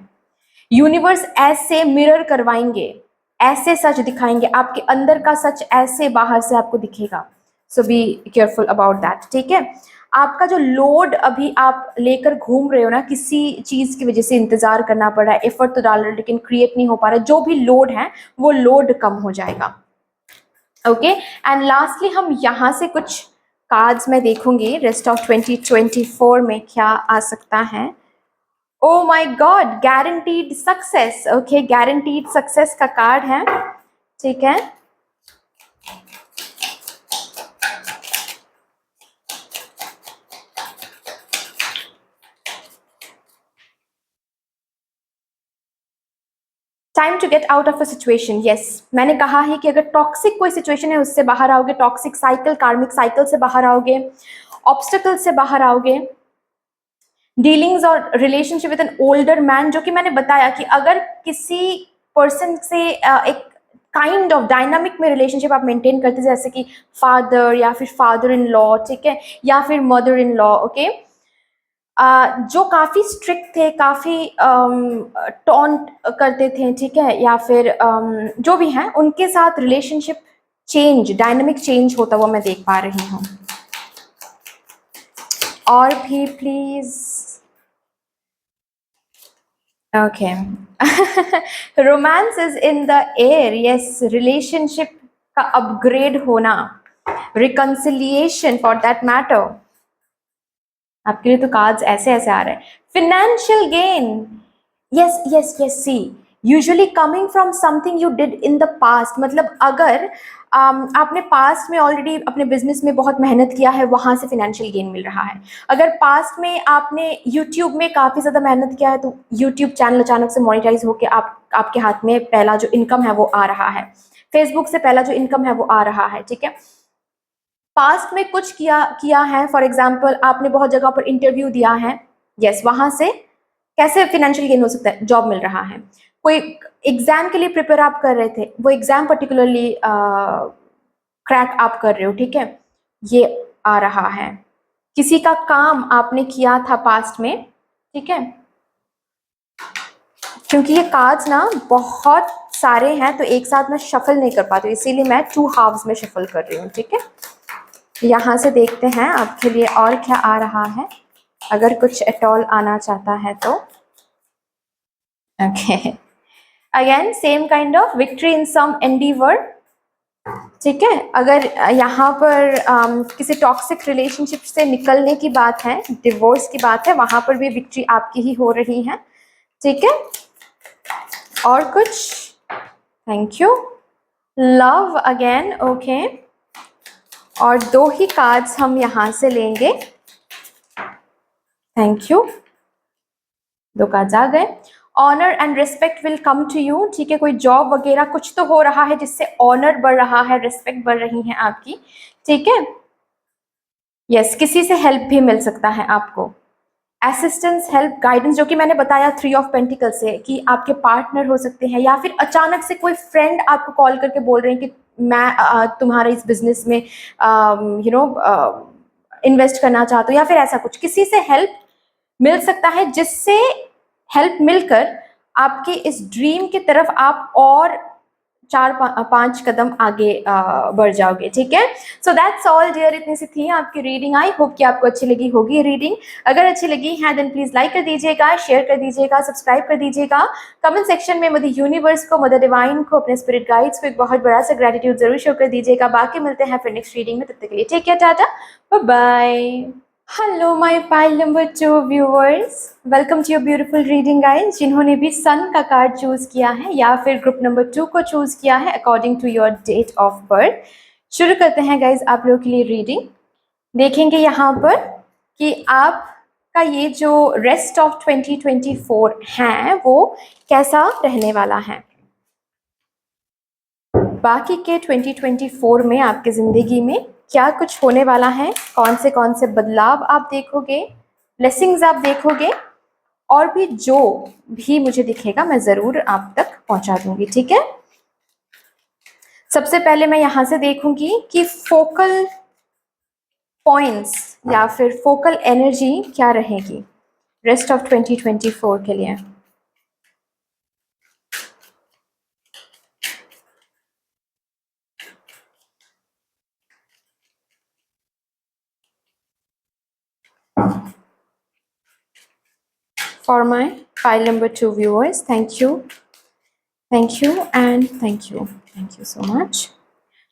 यूनिवर्स ऐसे मिरर करवाएंगे, ऐसे सच दिखाएंगे, आपके अंदर का सच ऐसे बाहर से आपको दिखेगा। सो बी केयरफुल अबाउट दैट, ठीक है। आपका जो लोड अभी आप लेकर घूम रहे हो ना, किसी चीज की वजह से इंतजार करना पड़ रहा है, एफर्ट तो डाल रहे हो लेकिन क्रिएट नहीं हो पा रहा है, जो भी लोड है वो लोड कम हो जाएगा, ओके। एंड लास्टली हम यहाँ से कुछ कार्ड्स में देखूंगी रेस्ट ऑफ 2024 में क्या आ सकता है। Oh my god, guaranteed success, okay, guaranteed success का कार्ड है, ठीक है। Time to get out of a situation, yes. मैंने कहा है कि अगर टॉक्सिक कोई सिचुएशन है उससे बाहर आओगे, टॉक्सिक साइकिल, कार्मिक साइकिल से बाहर आओगे, ऑब्स्टिकल से बाहर आओगे। डीलिंग्स और relationship with an older man, जो कि मैंने बताया कि अगर किसी पर्सन से एक काइंड ऑफ डायनामिक में रिलेशनशिप आप मेंटेन करते, जैसे कि फादर या फिर फादर इन लॉ, ठीक है, या फिर मदर इन लॉ, ओके, जो काफ़ी स्ट्रिक्ट थे, काफ़ी टॉन्ट करते थे, ठीक है, या फिर जो भी हैं, उनके साथ रिलेशनशिप चेंज, डायनामिक चेंज होता हुआ मैं देख पा रही हूँ। और भी please, okay. Romance is in the air, yes. Relationship का अपग्रेड होना, रिकंसिलिएशन फॉर दैट मैटर, आपके लिए तो कार्ड्स ऐसे ऐसे आ रहे हैं। Financial gain, yes yes yes, see usually coming from something you did in the past. मतलब अगर आपने पास्ट में ऑलरेडी अपने बिजनेस में बहुत मेहनत किया है, वहां से फिनेंशियल गेन मिल रहा है। अगर पास्ट में आपने यूट्यूब में काफ़ी ज़्यादा मेहनत किया है, तो यूट्यूब चैनल अचानक से मोनेटाइज होकर आपके हाथ में पहला जो इनकम है वो आ रहा है, फेसबुक से पहला जो इनकम है वो आ रहा है, ठीक है। पास्ट में कुछ किया किया है, फॉर एग्जाम्पल आपने बहुत जगह पर इंटरव्यू दिया है, यस, वहां से कैसे फिनेंशियल गेन हो सकता है, जॉब मिल रहा है। कोई एग्जाम के लिए प्रिपेयर आप कर रहे थे, वो एग्जाम पर्टिकुलरली क्रैक आप कर रहे हो, ठीक है, ये आ रहा है। किसी का काम आपने किया था पास्ट में, ठीक है, क्योंकि ये कार्ड्स ना बहुत सारे हैं तो एक साथ मैं शफल नहीं कर पाती, इसीलिए मैं 2 हाफ्स में शफल कर रही हूँ, ठीक है। यहाँ से देखते हैं आपके लिए और क्या आ रहा है, अगर कुछ एट ऑल आना चाहता है तो। Okay, again same kind of victory in some endeavour, ठीक है। अगर यहाँ पर किसी टॉक्सिक रिलेशनशिप से निकलने की बात है, डिवोर्स की बात है, वहां पर भी विक्ट्री आपकी ही हो रही है, ठीक है। और कुछ thank you. Love again, okay. और 2 ही कार्ड्स हम यहाँ से लेंगे। थैंक यू, 2 कार्ड्स आ गए। Honour and respect will come to you, ठीक है। कोई जॉब वगैरह कुछ तो हो रहा है जिससे ऑनर बढ़ रहा है, रिस्पेक्ट बढ़ रही है आपकी, ठीक है। यस, किसी से हेल्प भी मिल सकता है आपको, असिस्टेंस, हेल्प, गाइडेंस, जो कि मैंने बताया 3 ऑफ पेंटिकल से कि आपके पार्टनर हो सकते हैं, या फिर अचानक से कोई फ्रेंड आपको कॉल करके बोल रहे हैं कि मैं तुम्हारे इस बिजनेस में इन्वेस्ट करना चाहता हूँ, या फिर ऐसा कुछ, किसी से हेल्प मिल सकता है जिससे हेल्प मिलकर आपके इस ड्रीम की तरफ आप और 4-5 कदम आगे बढ़ जाओगे, ठीक है। सो दैट्स ऑल डियर, इतनी सी थी आपकी रीडिंग। आई होप कि आपको अच्छी लगी होगी रीडिंग। अगर अच्छी लगी है देन प्लीज लाइक कर दीजिएगा, शेयर कर दीजिएगा, सब्सक्राइब कर दीजिएगा। कमेंट सेक्शन में मदर यूनिवर्स को, मदर डिवाइन को, अपने स्पिरिट गाइड्स को एक बहुत बड़ा सा ग्रेटिट्यूड जरूर शो कर दीजिएगा। बाकी मिलते हैं फिर नेक्स्ट रीडिंग में, तब तक के लिए take care, tata, bye bye. Hello my pile number 2 viewers, welcome to your beautiful reading guys. जिन्होंने भी सन का कार्ड चूज किया है या फिर ग्रुप नंबर 2 को चूज किया है according to your date of birth, शुरू करते हैं गाइस आप लोगों के लिए रीडिंग। देखेंगे यहाँ पर कि आपका ये जो रेस्ट ऑफ 2024 है वो कैसा रहने वाला है। बाकी के 2024 में आपकी जिंदगी में क्या कुछ होने वाला है, कौन से बदलाव आप देखोगे, ब्लेसिंग्स आप देखोगे, और भी जो भी मुझे दिखेगा मैं जरूर आप तक पहुंचा दूंगी, ठीक है। सबसे पहले मैं यहां से देखूंगी कि फोकल पॉइंट्स या फिर फोकल एनर्जी क्या रहेगी रेस्ट ऑफ 2024 के लिए। For my pile number 2 viewers, thank you and thank you so much.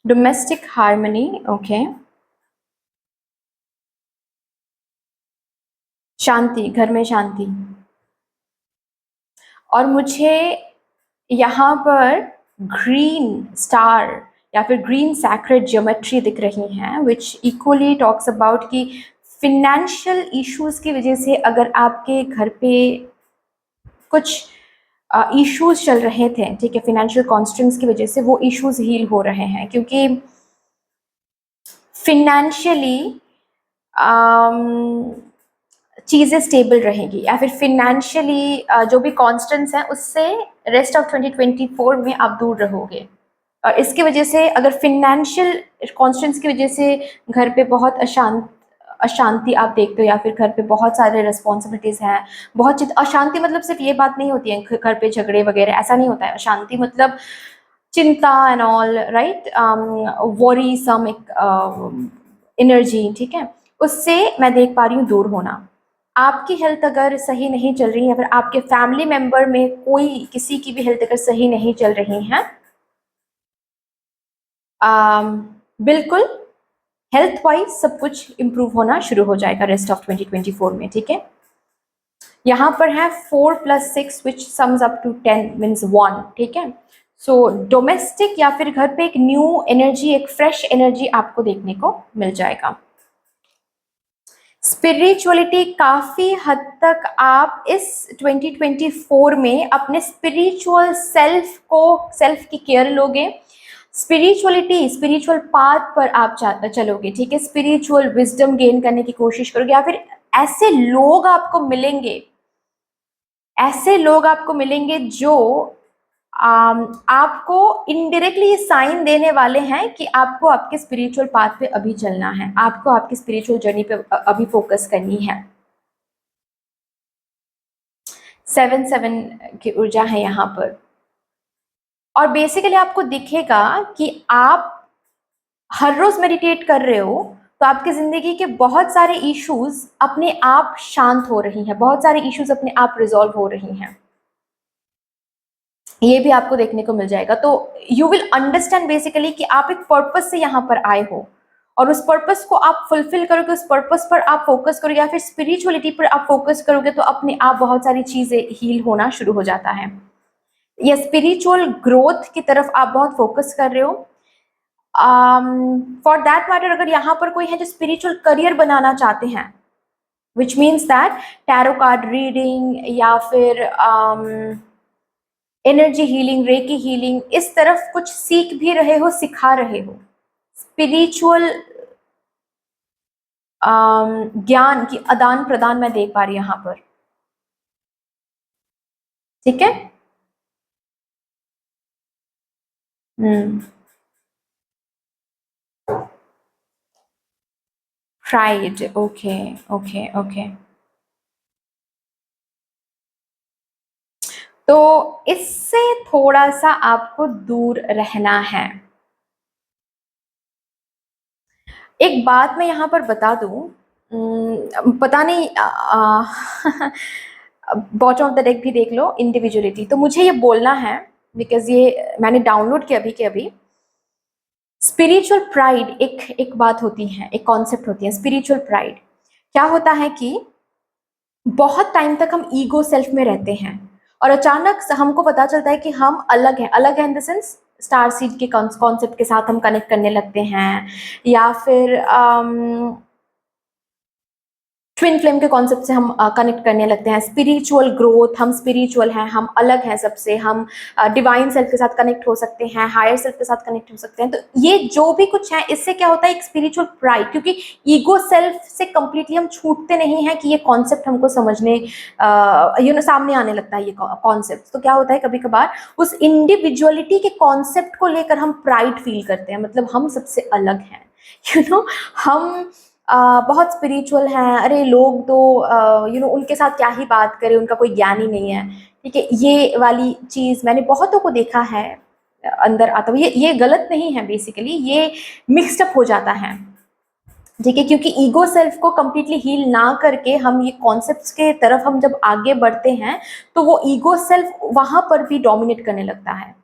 Domestic harmony, okay. शांति, घर में शांति। और मुझे यहाँ पर ग्रीन स्टार या फिर ग्रीन सैक्रेड ज्योमेट्री दिख रही हैं, विच इक्वली टॉक्स अबाउट कि फिनेंशियल इश्यूज की वजह से अगर आपके घर पे कुछ इश्यूज चल रहे थे, ठीक है, फिनेंशियल कॉन्स्टेंट्स की वजह से वो इश्यूज हील हो रहे हैं, क्योंकि फिनेंशियली चीज़ें स्टेबल रहेगी, या फिर फिनेंशियली जो भी कॉन्स्टेंट्स हैं उससे रेस्ट ऑफ 2024 में आप दूर रहोगे। और इसकी वजह से अगर फिनेंशियल कॉन्स्टेंट्स की वजह से घर पे बहुत अशांति आप देखते हो, या फिर घर पे बहुत सारे रिस्पॉन्सिबिलिटीज़ हैं, बहुत चीज अशांति, मतलब सिर्फ ये बात नहीं होती है घर पे झगड़े वगैरह, ऐसा नहीं होता है। अशांति मतलब चिंता एंड ऑल, राइट, वरी सम एक एनर्जी, ठीक है, उससे मैं देख पा रही हूँ दूर होना। आपकी हेल्थ अगर सही नहीं चल रही है, अगर आपके फैमिली मेंबर में कोई किसी की भी हेल्थ अगर सही नहीं चल रही है, बिल्कुल हेल्थ वाइज सब कुछ इम्प्रूव होना शुरू हो जाएगा रेस्ट ऑफ 2024 में, ठीक है। यहाँ पर है 4 + 6 विच सम्स अप टू 10 मीन्स 1, ठीक है। सो डोमेस्टिक या फिर घर पे एक न्यू एनर्जी, एक फ्रेश एनर्जी आपको देखने को मिल जाएगा। स्पिरिचुअलिटी काफ़ी हद तक आप इस 2024 में अपने स्पिरिचुअल सेल्फ की केयर लोगे, स्पिरिचुअलिटी, स्पिरिचुअल पाथ पर आप चलोगे, ठीक है। स्पिरिचुअल विजडम गेन करने की कोशिश करोगे, या फिर ऐसे लोग आपको मिलेंगे जो आपको इनडायरेक्टली ये साइन देने वाले हैं कि आपको आपके स्पिरिचुअल पाथ पे अभी चलना है, आपको आपकी स्पिरिचुअल जर्नी पे अभी फोकस करनी है। 7-7 की ऊर्जा है यहाँ पर, और बेसिकली आपको दिखेगा कि आप हर रोज मेडिटेट कर रहे हो तो आपकी जिंदगी के बहुत सारे इश्यूज अपने आप शांत हो रही हैं, बहुत सारे इश्यूज अपने आप रिजॉल्व हो रही हैं, ये भी आपको देखने को मिल जाएगा। तो यू विल अंडरस्टैंड बेसिकली कि आप एक पर्पस से यहाँ पर आए हो, और उस पर्पस को आप फुलफिल करोगे, उस पर्पस पर आप फोकस करोगे, या फिर स्पिरिचुअलिटी पर आप फोकस करोगे, तो अपने आप बहुत सारी चीजें हील होना शुरू हो जाता है। या स्पिरिचुअल ग्रोथ की तरफ आप बहुत फोकस कर रहे हो। फॉर दैट मैटर अगर यहाँ पर कोई है जो स्पिरिचुअल करियर बनाना चाहते हैं, which means that tarot card reading या फिर एनर्जी हीलिंग, रेकी हीलिंग, इस तरफ कुछ सीख भी रहे हो, सिखा रहे हो, स्पिरिचुअल ज्ञान की आदान प्रदान मैं देख पा रही हूं यहाँ पर। ठीक है। Pride, okay okay okay. तो इससे थोड़ा सा आपको दूर रहना है। एक बात मैं यहाँ पर बता दूं, पता नहीं बॉटम ऑफ द डेक भी देख लो, इंडिविजुअलिटी, तो मुझे ये बोलना है बिकॉज ये मैंने डाउनलोड किया अभी के अभी। स्पिरिचुअल प्राइड एक बात होती है, एक कॉन्सेप्ट होती है स्पिरिचुअल प्राइड। क्या होता है कि बहुत टाइम तक हम ईगो सेल्फ में रहते हैं और अचानक से हमको पता चलता है कि हम अलग है in the sense star seed के कॉन्सेप्ट के साथ हम कनेक्ट करने लगते हैं, या फिर ट्विन फ्लेम के कॉन्सेप्ट से हम कनेक्ट करने लगते हैं। स्पिरिचुअल ग्रोथ, हम स्पिरिचुअल हैं, हम अलग हैं सबसे, हम डिवाइन सेल्फ के साथ कनेक्ट हो सकते हैं, हायर सेल्फ के साथ कनेक्ट हो सकते हैं। तो ये जो भी कुछ है, इससे क्या होता है, एक स्पिरिचुअल प्राइड, क्योंकि ईगो सेल्फ से कंप्लीटली हम छूटते नहीं हैं कि ये कॉन्सेप्ट हमको समझने सामने आने लगता है ये कॉन्सेप्ट। तो क्या होता है, कभी कभार उस इंडिविजुअलिटी के कॉन्सेप्ट को लेकर हम प्राइड फील करते हैं, मतलब हम सबसे अलग हैं, हम बहुत स्पिरिचुअल हैं, अरे लोग तो उनके साथ क्या ही बात करें, उनका कोई ज्ञान ही नहीं है। ठीक है, ये वाली चीज़ मैंने बहुतों को देखा है अंदर आता हुआ। ये गलत नहीं है, बेसिकली ये मिक्सड अप हो जाता है। ठीक है, क्योंकि ईगो सेल्फ को कम्प्लीटली हील ना करके हम ये कॉन्सेप्ट्स के तरफ हम जब आगे बढ़ते हैं तो वो ईगो सेल्फ वहां पर भी डोमिनेट करने लगता है।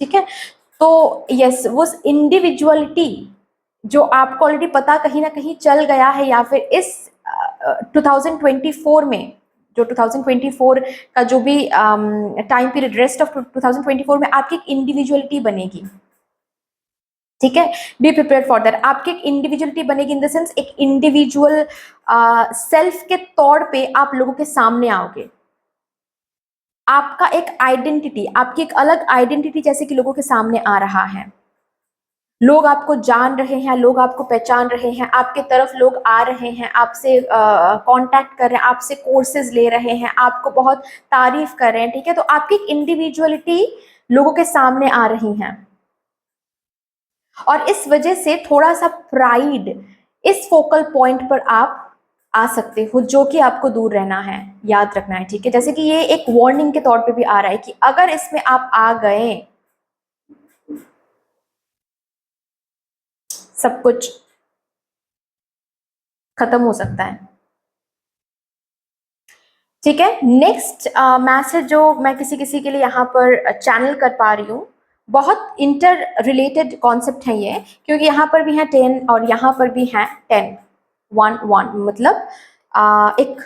ठीक है, तो यस, वो इंडिविजुअलिटी जो आपको ऑलरेडी पता कहीं ना कहीं चल गया है, या फिर इस 2024 में, जो 2024 का जो भी टाइम पीरियड, रेस्ट ऑफ 2024 में आपकी एक इंडिविजुअलिटी बनेगी। ठीक है, बी प्रिपेयर फॉर दैट। आपकी एक इंडिविजुअलिटी बनेगी इन द सेंस, एक इंडिविजुअल सेल्फ के तौर पे आप लोगों के सामने आओगे। आपका एक आइडेंटिटी, आपकी एक अलग आइडेंटिटी जैसे कि लोगों के सामने आ रहा है। लोग आपको जान रहे हैं, लोग आपको पहचान रहे हैं, आपके तरफ लोग आ रहे हैं, आपसे कांटेक्ट कर रहे हैं, आपसे कोर्सेज ले रहे हैं, आपको बहुत तारीफ कर रहे हैं। ठीक है, तो आपकी एक इंडिविजुअलिटी लोगों के सामने आ रही है, और इस वजह से थोड़ा सा प्राइड, इस फोकल पॉइंट पर आप आ सकते हो, जो कि आपको दूर रहना है, याद रखना है। ठीक है, जैसे कि ये एक वार्निंग के तौर पे भी आ रहा है कि अगर इसमें आप आ गए, सब कुछ खत्म हो सकता है। ठीक है, नेक्स्ट मैसेज जो मैं किसी किसी के लिए यहाँ पर चैनल कर पा रही हूँ, बहुत इंटर रिलेटेड कॉन्सेप्ट है ये, क्योंकि यहाँ पर भी है 10 और यहाँ पर भी है 10, 1 1, मतलब एक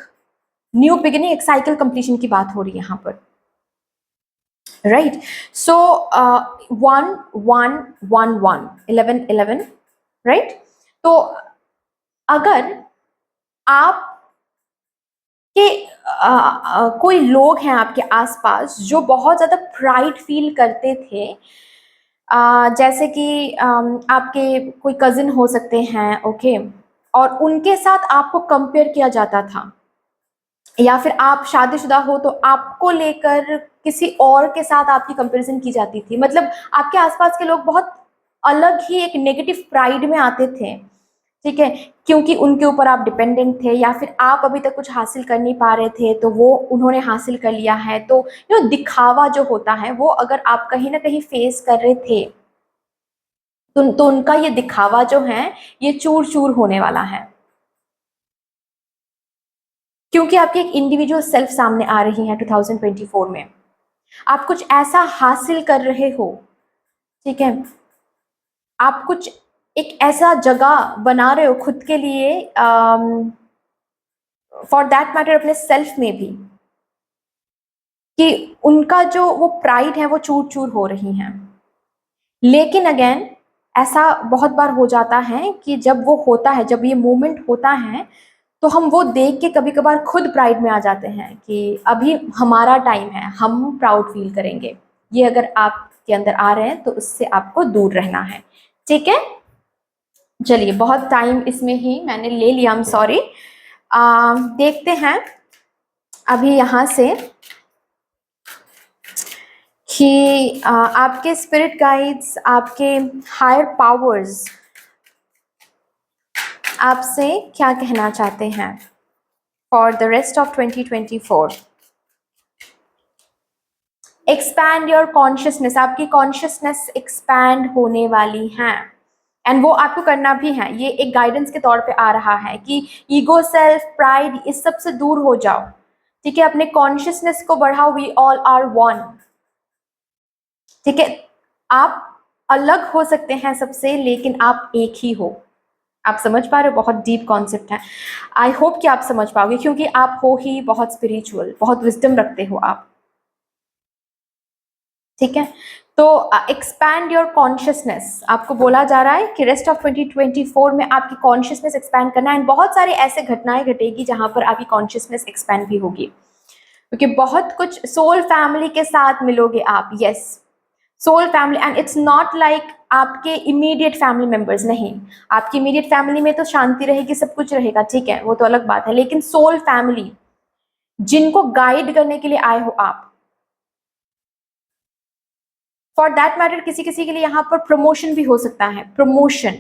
न्यू बिगिनिंग, एक साइकिल कंप्लीशन की बात हो रही है यहाँ पर। राइट, सो 1 1 1 1 11 11, राइट। तो अगर आप कि कोई लोग हैं आपके आसपास जो बहुत ज़्यादा प्राइड फील करते थे, जैसे कि आपके कोई कजिन हो सकते हैं, ओके, और उनके साथ आपको कंपेयर किया जाता था, या फिर आप शादीशुदा हो तो आपको लेकर किसी और के साथ आपकी कंपैरिजन की जाती थी, मतलब आपके आसपास के लोग बहुत अलग ही एक नेगेटिव प्राइड में आते थे। ठीक है, क्योंकि उनके ऊपर आप डिपेंडेंट थे, या फिर आप अभी तक कुछ हासिल कर नहीं पा रहे थे तो वो उन्होंने हासिल कर लिया है। तो दिखावा जो होता है वो अगर आप कहीं ना कहीं फेस कर रहे थे, तो उनका ये दिखावा जो है ये चूर चूर होने वाला है, क्योंकि आपकी एक इंडिविजुअल सेल्फ सामने आ रही है 2024 में। आप कुछ ऐसा हासिल कर रहे हो, ठीक है, आप कुछ एक ऐसा जगह बना रहे हो खुद के लिए, फॉर दैट मैटर अपने सेल्फ में भी, कि उनका जो वो प्राइड है वो चूर चूर हो रही हैं। लेकिन अगेन ऐसा बहुत बार हो जाता है कि जब वो होता है, जब ये मोमेंट होता है, तो हम वो देख के कभी कभार खुद प्राइड में आ जाते हैं कि अभी हमारा टाइम है, हम प्राउड फील करेंगे। ये अगर आपके अंदर आ रहे हैं तो उससे आपको दूर रहना है, ठीक है। चलिए, बहुत टाइम इसमें ही मैंने ले लिया, आई एम सॉरी। देखते हैं अभी यहाँ से कि आपके स्पिरिट गाइड्स, आपके हायर पावर्स आपसे क्या कहना चाहते हैं for the rest of 2024। Expand your consciousness, आपकी कॉन्शियसनेस एक्सपैंड होने वाली है, एंड वो आपको करना भी है। ये एक गाइडेंस के तौर पे आ रहा है कि ईगो, सेल्फ, प्राइड, इस सब से दूर हो जाओ, ठीक है। अपने कॉन्शियसनेस को बढ़ाओ। वी ऑल आर वन, ठीक है। आप अलग हो सकते हैं सबसे, लेकिन आप एक ही हो। आप समझ पा रहे हो? बहुत डीप कॉन्सेप्ट है। आई होप कि आप समझ पाओगे, क्योंकि आप हो ही बहुत स्पिरिचुअल, बहुत विजडम रखते हो आप, ठीक है। तो एक्सपैंड योर कॉन्शियसनेस, आपको बोला जा रहा है कि रेस्ट ऑफ 2024 में आपकी कॉन्शियसनेस एक्सपैंड करना है, एंड बहुत सारे ऐसे घटनाएं घटेगी जहां पर आपकी कॉन्शियसनेस एक्सपैंड भी होगी, क्योंकि बहुत कुछ सोल फैमिली के साथ मिलोगे आप। Yes, soul family, and it's not like आपके इमीडिएट फैमिली मेंबर्स, नहीं। आपकी इमीडिएट फैमिली में तो शांति रहेगी, सब कुछ रहेगा, ठीक है, वो तो अलग बात है। लेकिन सोल फैमिली, जिनको गाइड करने के लिए आए हो आप, फॉर दैट मैटर किसी किसी के लिए यहाँ पर प्रमोशन भी हो सकता है। प्रमोशन,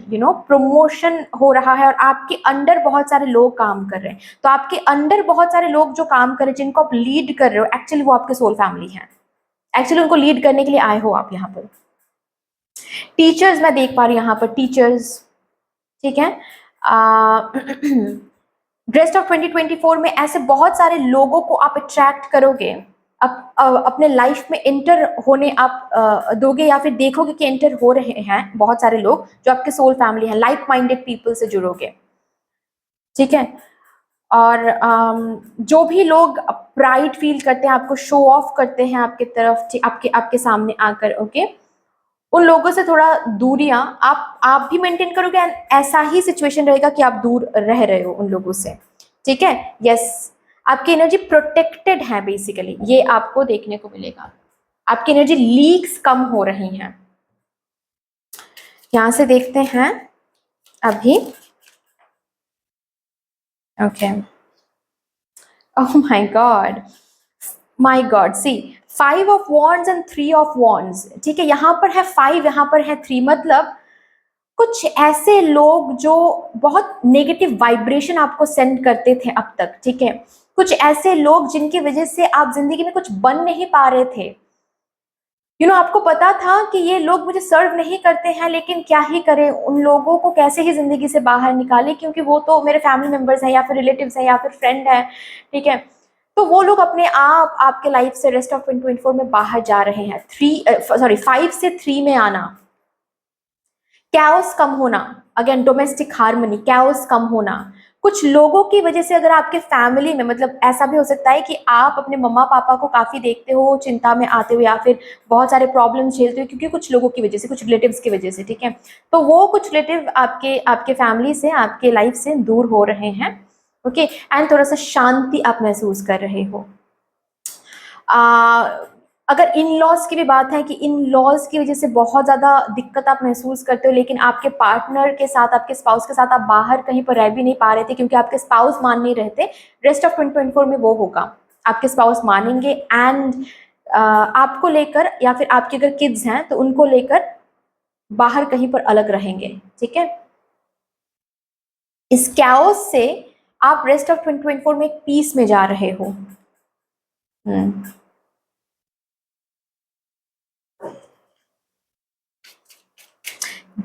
प्रमोशन हो रहा है और आपके अंडर बहुत सारे लोग काम कर रहे हैं। तो आपके अंडर बहुत सारे लोग जो काम कर रहे हैं, जिनको आप लीड कर रहे हो, एक्चुअली वो आपके सोल फैमिली हैं। एक्चुअली उनको लीड करने के लिए आए हो आप यहाँ पर। टीचर्स मैं देख पा रही हूँ यहाँ पर, टीचर्स, ठीक है। रेस्ट ऑफ 2024 में ऐसे बहुत सारे लोगों को आप अट्रैक्ट करोगे, अपने लाइफ में एंटर होने आप दोगे, या फिर देखोगे कि एंटर हो रहे हैं बहुत सारे लोग जो आपके सोल फैमिली हैं। लाइक माइंडेड पीपल से जुड़ोगे, ठीक है। और जो भी लोग प्राइड फील करते हैं, आपको शो ऑफ करते हैं आपके तरफ, आपके आपके सामने आकर, ओके, उन लोगों से थोड़ा दूरियां आप भी मेंटेन करोगे, एंड ऐसा ही सिचुएशन रहेगा कि आप दूर रह रहे हो उन लोगों से, ठीक है। यस, आपकी एनर्जी प्रोटेक्टेड है बेसिकली, ये आपको देखने को मिलेगा। आपकी एनर्जी लीक्स कम हो रही हैं। यहां से देखते हैं अभी, okay. Oh my god, see 5 of wands and 3 of wands, ठीक है। यहाँ पर है 5, यहाँ पर है 3, मतलब कुछ ऐसे लोग जो बहुत नेगेटिव वाइब्रेशन आपको सेंड करते थे अब तक, ठीक है। कुछ ऐसे लोग जिनकी वजह से आप जिंदगी में कुछ बन नहीं पा रहे थे। आपको पता था कि ये लोग मुझे सर्व नहीं करते हैं, लेकिन क्या ही करें, उन लोगों को कैसे ही जिंदगी से बाहर निकाले, क्योंकि वो तो मेरे फैमिली मेंबर्स हैं, या फिर रिलेटिव्स हैं, या फिर फ्रेंड है, ठीक है। तो वो लोग अपने आप आपके लाइफ से रेस्ट ऑफ 2024 में बाहर जा रहे हैं। 5 से 3 में आना, कैओस कम होना, अगेन डोमेस्टिक हार्मनी, कैओस कम होना। कुछ लोगों की वजह से, अगर आपके फैमिली में, मतलब ऐसा भी हो सकता है कि आप अपने मम्मा पापा को काफी देखते हो चिंता में आते हुए, या फिर बहुत सारे प्रॉब्लम्स झेलते हो, क्योंकि कुछ लोगों की वजह से, कुछ रिलेटिव्स की वजह से, ठीक है। तो वो कुछ रिलेटिव आपके आपके फैमिली से, आपके लाइफ से दूर हो रहे हैं, ओके। एंड थोड़ा सा शांति आप महसूस कर रहे हो। अगर इन लॉज की भी बात है कि इन लॉज की वजह से बहुत ज़्यादा दिक्कत आप महसूस करते हो, लेकिन आपके पार्टनर के साथ, आपके स्पाउस के साथ आप बाहर कहीं पर रह भी नहीं पा रहे थे, क्योंकि आपके स्पाउस मान नहीं रहते। रेस्ट ऑफ 2024 में वो होगा, आपके स्पाउस मानेंगे, एंड आपको लेकर, या फिर आपके अगर किड्स हैं तो उनको लेकर बाहर कहीं पर अलग रहेंगे, ठीक है। इस कैओस से आप रेस्ट ऑफ 2024 में एक पीस में जा रहे हो।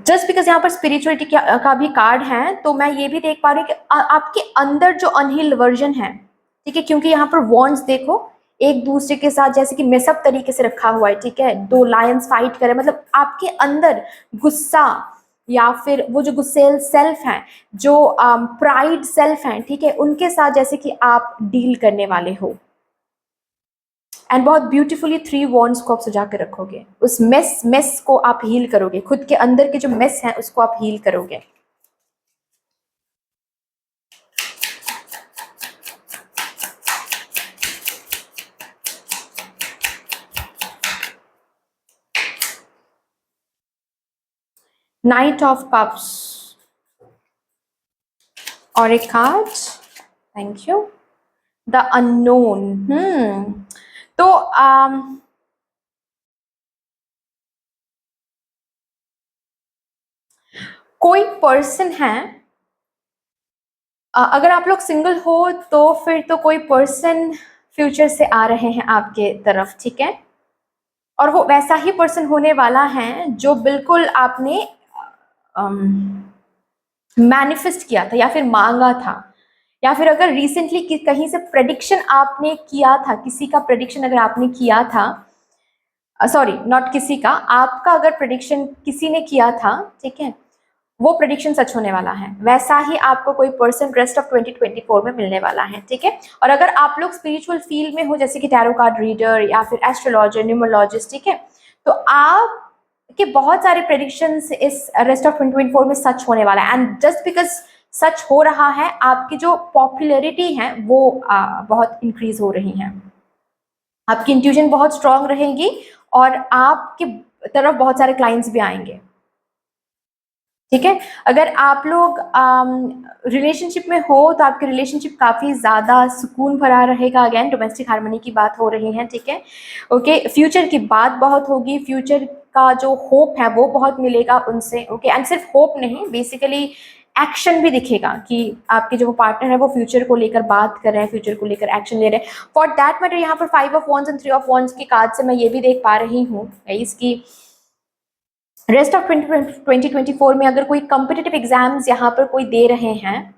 जस्ट बिकॉज यहाँ पर स्पिरिचुअलिटी का भी कार्ड है, तो मैं ये भी देख पा रही हूँ कि आपके अंदर जो अनहील्ड वर्जन है, ठीक है, क्योंकि यहाँ पर वॉन्ड्स देखो एक दूसरे के साथ जैसे कि मेसअप तरीके से रखा हुआ है, ठीक है। 2 लायंस फाइट करे, मतलब आपके अंदर गुस्सा, या फिर वो जो गुस्सेल सेल्फ है, जो प्राइड सेल्फ है, ठीक है, उनके साथ जैसे कि आप डील करने वाले हो। एंड बहुत ब्यूटीफुली 3 वॉन्ड्स को आप सजा के रखोगे। उस मेस को आप हील करोगे, खुद के अंदर के जो मेस है उसको आप हील करोगे। नाइट ऑफ कप्स और एक card, thank you, the unknown. तो कोई पर्सन है, अगर आप लोग सिंगल हो तो फिर तो कोई पर्सन फ्यूचर से आ रहे हैं आपके तरफ, ठीक है। और वो वैसा ही पर्सन होने वाला है जो बिल्कुल आपने मैनिफेस्ट किया था या फिर मांगा था, या फिर अगर रिसेंटली कहीं से प्रेडिक्शन आपने किया था, किसी का प्रेडिक्शन अगर आपने किया था, सॉरी नॉट किसी का, आपका अगर प्रेडिक्शन किसी ने किया था, ठीक है, वो प्रेडिक्शन सच होने वाला है। वैसा ही आपको कोई पर्सन रेस्ट ऑफ 2024 में मिलने वाला है, ठीक है। और अगर आप लोग स्पिरिचुअल फील्ड में हो, जैसे कि टैरो कार्ड रीडर या फिर एस्ट्रोलॉजर, न्यूमरोलॉजिस्ट, ठीक है, तो आप के बहुत सारे प्रेडिक्शंस इस रेस्ट ऑफ 2024 में सच होने वाला है। एंड जस्ट बिकॉज सच हो रहा है, आपकी जो पॉपुलैरिटी है वो बहुत इंक्रीज हो रही है, आपकी इंट्यूजन बहुत स्ट्रांग रहेगी और आपके तरफ बहुत सारे क्लाइंट्स भी आएंगे, ठीक है। अगर आप लोग रिलेशनशिप में हो तो आपके रिलेशनशिप काफ़ी ज़्यादा सुकून भरा रहेगा। अगेन डोमेस्टिक हार्मनी की बात हो रही है, ठीक है। ओके, फ्यूचर की बात बहुत होगी, फ्यूचर का जो होप है वो बहुत मिलेगा उनसे, ओके। एंड सिर्फ होप नहीं, बेसिकली एक्शन भी दिखेगा कि आपके जो पार्टनर है वो फ्यूचर को लेकर बात कर रहे हैं, फ्यूचर को लेकर एक्शन ले रहे हैं। फॉर दैट मैटर यहाँ पर 5 of wands and 3 of wands की कार्ड से मैं ये भी देख पा रही हूँ इसकी रेस्ट ऑफ 2024 में अगर कोई कॉम्पिटिटिव एग्जाम्स यहाँ पर कोई दे रहे हैं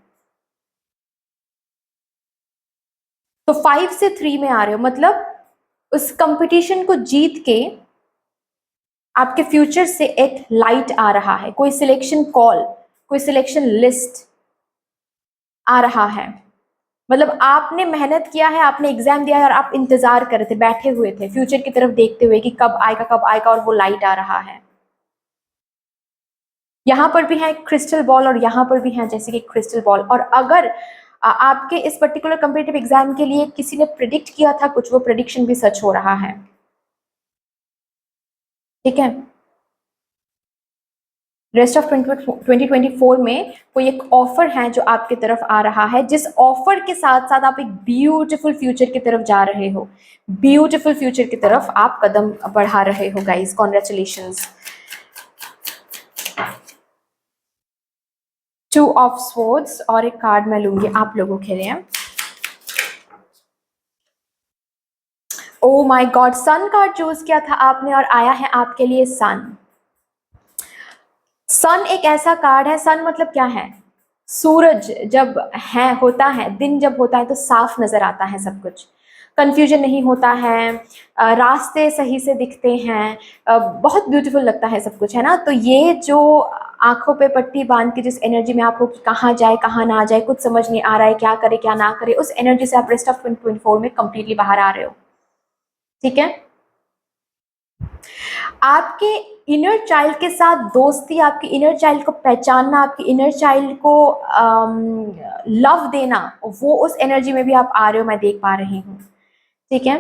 तो 5 से 3 में आ रहे हो, मतलब उस कंपटीशन को जीत के आपके फ्यूचर से एक लाइट आ रहा है, कोई सिलेक्शन कॉल, कोई सिलेक्शन लिस्ट आ रहा है। मतलब आपने मेहनत किया है, आपने एग्जाम दिया है और आप इंतजार कर रहे थे, बैठे हुए थे फ्यूचर की तरफ देखते हुए कि कब आएगा कब आएगा, और वो लाइट आ रहा है। यहाँ पर भी है क्रिस्टल बॉल और यहाँ पर भी है जैसे कि क्रिस्टल बॉल। और अगर आपके इस पर्टिकुलर कम्पिटिटिव एग्जाम के लिए किसी ने प्रिडिक्ट किया था कुछ, वो प्रिडिक्शन भी सच हो रहा है, ठीक है। रेस्ट ऑफ 2024 में कोई एक ऑफर है जो आपकी तरफ आ रहा है, जिस ऑफर के साथ साथ आप एक ब्यूटीफुल फ्यूचर की तरफ जा रहे हो, ब्यूटीफुल फ्यूचर की तरफ आप कदम बढ़ा रहे हो गाइस, कॉन्ग्रेचुलेशंस। 2 ऑफ स्वॉर्ड्स और एक कार्ड मैं लूंगी आप लोगों के लिए। Oh my god, sun card choose किया था आपने और आया है आपके लिए सन। सन एक ऐसा कार्ड है, सन मतलब क्या है, सूरज जब है होता है, दिन जब होता है तो साफ नजर आता है सब कुछ, कंफ्यूजन नहीं होता है, रास्ते सही से दिखते हैं, बहुत ब्यूटीफुल लगता है सब कुछ, है ना। तो ये जो आंखों पे पट्टी बांध के जिस एनर्जी में आप हो कि कहाँ जाए कहाँ ना जाए, कुछ समझ नहीं आ रहा है, क्या करे क्या ना करे, उस एनर्जी से आप रेस्ट ऑफ 2024 में कंप्लीटली बाहर आ रहे हो, ठीक है। आपके इनर चाइल्ड के साथ दोस्ती, आपके इनर चाइल्ड को पहचानना, आपके इनर चाइल्ड को लव देना, वो उस एनर्जी में भी आप आ रहे हो, मैं देख पा रही हूँ, ठीक है।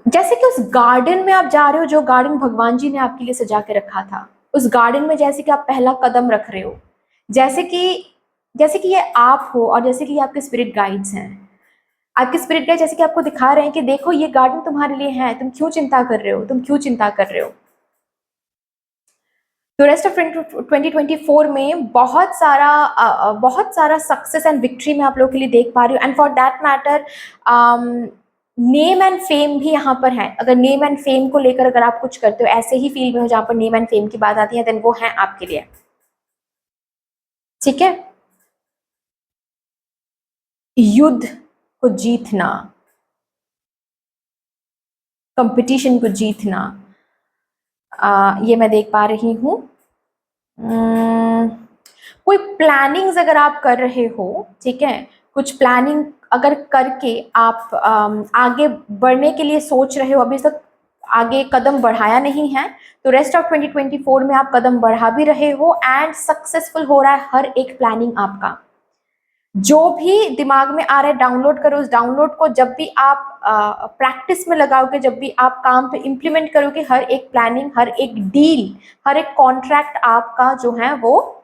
जैसे कि उस गार्डन में आप जा रहे हो, जो गार्डन भगवान जी ने आपके लिए सजा के रखा था, उस गार्डन में जैसे कि आप पहला कदम रख रहे हो, जैसे कि ये आप हो और जैसे कि ये आपके स्पिरिट गाइड्स हैं, आपके स्पिरिट गाइड जैसे कि आपको दिखा रहे हैं कि देखो ये गार्डन तुम्हारे लिए है, तुम क्यों चिंता कर रहे हो, तुम क्यों चिंता कर रहे हो। तो रेस्ट ऑफ 2024 में बहुत सारा सक्सेस एंड विक्ट्री मैं आप लोगों के लिए देख पा रही हूँ। And for that matter name and fame भी यहाँ पर है। अगर नेम एंड फेम को लेकर अगर आप कुछ करते हो, ऐसे ही फील्ड में हो जहाँ पर नेम एंड फेम की बात आती है, देन वो है आपके लिए, ठीक है। युद्ध को जीतना, कंपटीशन को जीतना, ये मैं देख पा रही हूँ। कोई प्लानिंग्स अगर आप कर रहे हो, ठीक है, कुछ प्लानिंग अगर करके आप आगे बढ़ने के लिए सोच रहे हो, अभी तक आगे कदम बढ़ाया नहीं है, तो रेस्ट ऑफ 2024 में आप कदम बढ़ा भी रहे हो एंड सक्सेसफुल हो रहा है हर एक प्लानिंग आपका। जो भी दिमाग में आ रहा है डाउनलोड करो, उस डाउनलोड को जब भी आप प्रैक्टिस में लगाओगे, जब भी आप काम पे इम्प्लीमेंट करोगे, हर एक प्लानिंग, हर एक डील, हर एक कॉन्ट्रैक्ट आपका जो है वो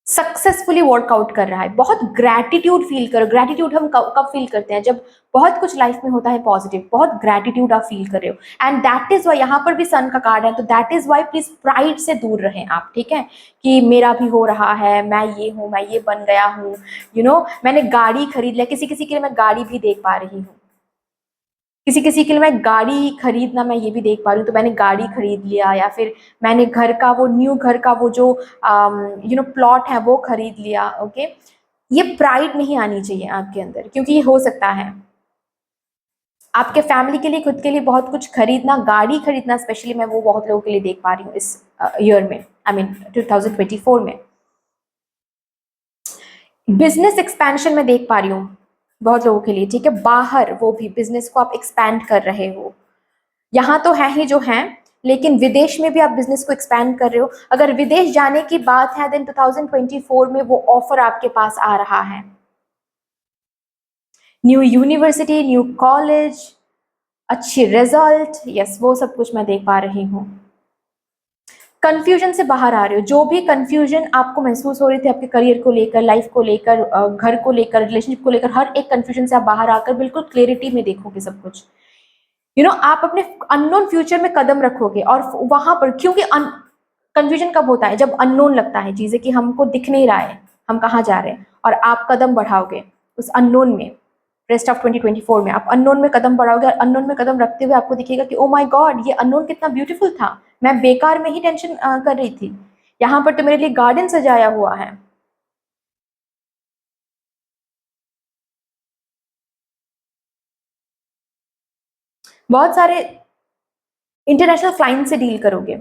सक्सेसफुली वर्कआउट कर रहा है। बहुत ग्रैटिट्यूड फील करो। ग्रैटिट्यूड हम कब फील करते हैं? जब बहुत कुछ लाइफ में होता है पॉजिटिव, बहुत ग्रैटिट्यूड आप फील कर रहे हो। एंड दैट इज वाई, यहाँ पर भी सन का कार्ड है, तो that is why please pride से दूर रहें आप, ठीक है? कि मेरा भी हो रहा है, मैं ये हूँ, मैं ये बन गया हूँ, मैंने गाड़ी खरीद लिया। किसी किसी के लिए मैं गाड़ी भी देख पा रही हूँ, किसी किसी के लिए मैं गाड़ी खरीदना, मैं ये भी देख पा रही हूँ, तो मैंने गाड़ी खरीद लिया, या फिर मैंने घर का वो न्यू घर का वो जो प्लॉट है वो खरीद लिया। ओके, ये प्राइड नहीं आनी चाहिए आपके अंदर, क्योंकि ये हो सकता है आपके फैमिली के लिए, खुद के लिए बहुत कुछ खरीदना, गाड़ी खरीदना स्पेशली, मैं वो बहुत लोगों के लिए देख पा रही हूँ इस ईयर में, आई मीन 2024 में। बिजनेस एक्सपेंशन में देख पा रही हूँ बहुत लोगों के लिए, ठीक है? बाहर वो भी बिजनेस को आप एक्सपैंड कर रहे हो। यहाँ तो है ही जो है, लेकिन विदेश में भी आप बिजनेस को एक्सपैंड कर रहे हो। अगर विदेश जाने की बात है, देन 2024 में वो ऑफर आपके पास आ रहा है। न्यू यूनिवर्सिटी, न्यू कॉलेज, अच्छी रिजल्ट, यस, वो सब कुछ मैं देख पा रही हूँ। कंफ्यूजन से बाहर आ रहे हो। जो भी कंफ्यूजन आपको महसूस हो रही थी आपके करियर को लेकर, लाइफ को लेकर, घर को लेकर, रिलेशनशिप को लेकर, हर एक कंफ्यूजन से आप बाहर आकर बिल्कुल क्लैरिटी में देखोगे सब कुछ। आप अपने अननोन फ्यूचर में कदम रखोगे, और वहां पर, क्योंकि कंफ्यूजन कब होता है? जब अननोन लगता है चीजें, कि हमको दिख नहीं रहा है हम कहाँ जा रहे हैं, और आप कदम बढ़ाओगे उस अननोन में। रेस्ट ऑफ 2024 में आप अननोन में कदम बढ़ाओगे, और अननोन में कदम रखते हुए आपको दिखेगा कि ओ माय गॉड, ये अननोन कितना ब्यूटीफुल था, मैं बेकार में ही टेंशन कर रही थी, यहाँ पर तो मेरे लिए गार्डन सजाया हुआ है। बहुत सारे इंटरनेशनल क्लाइंट से डील करोगे।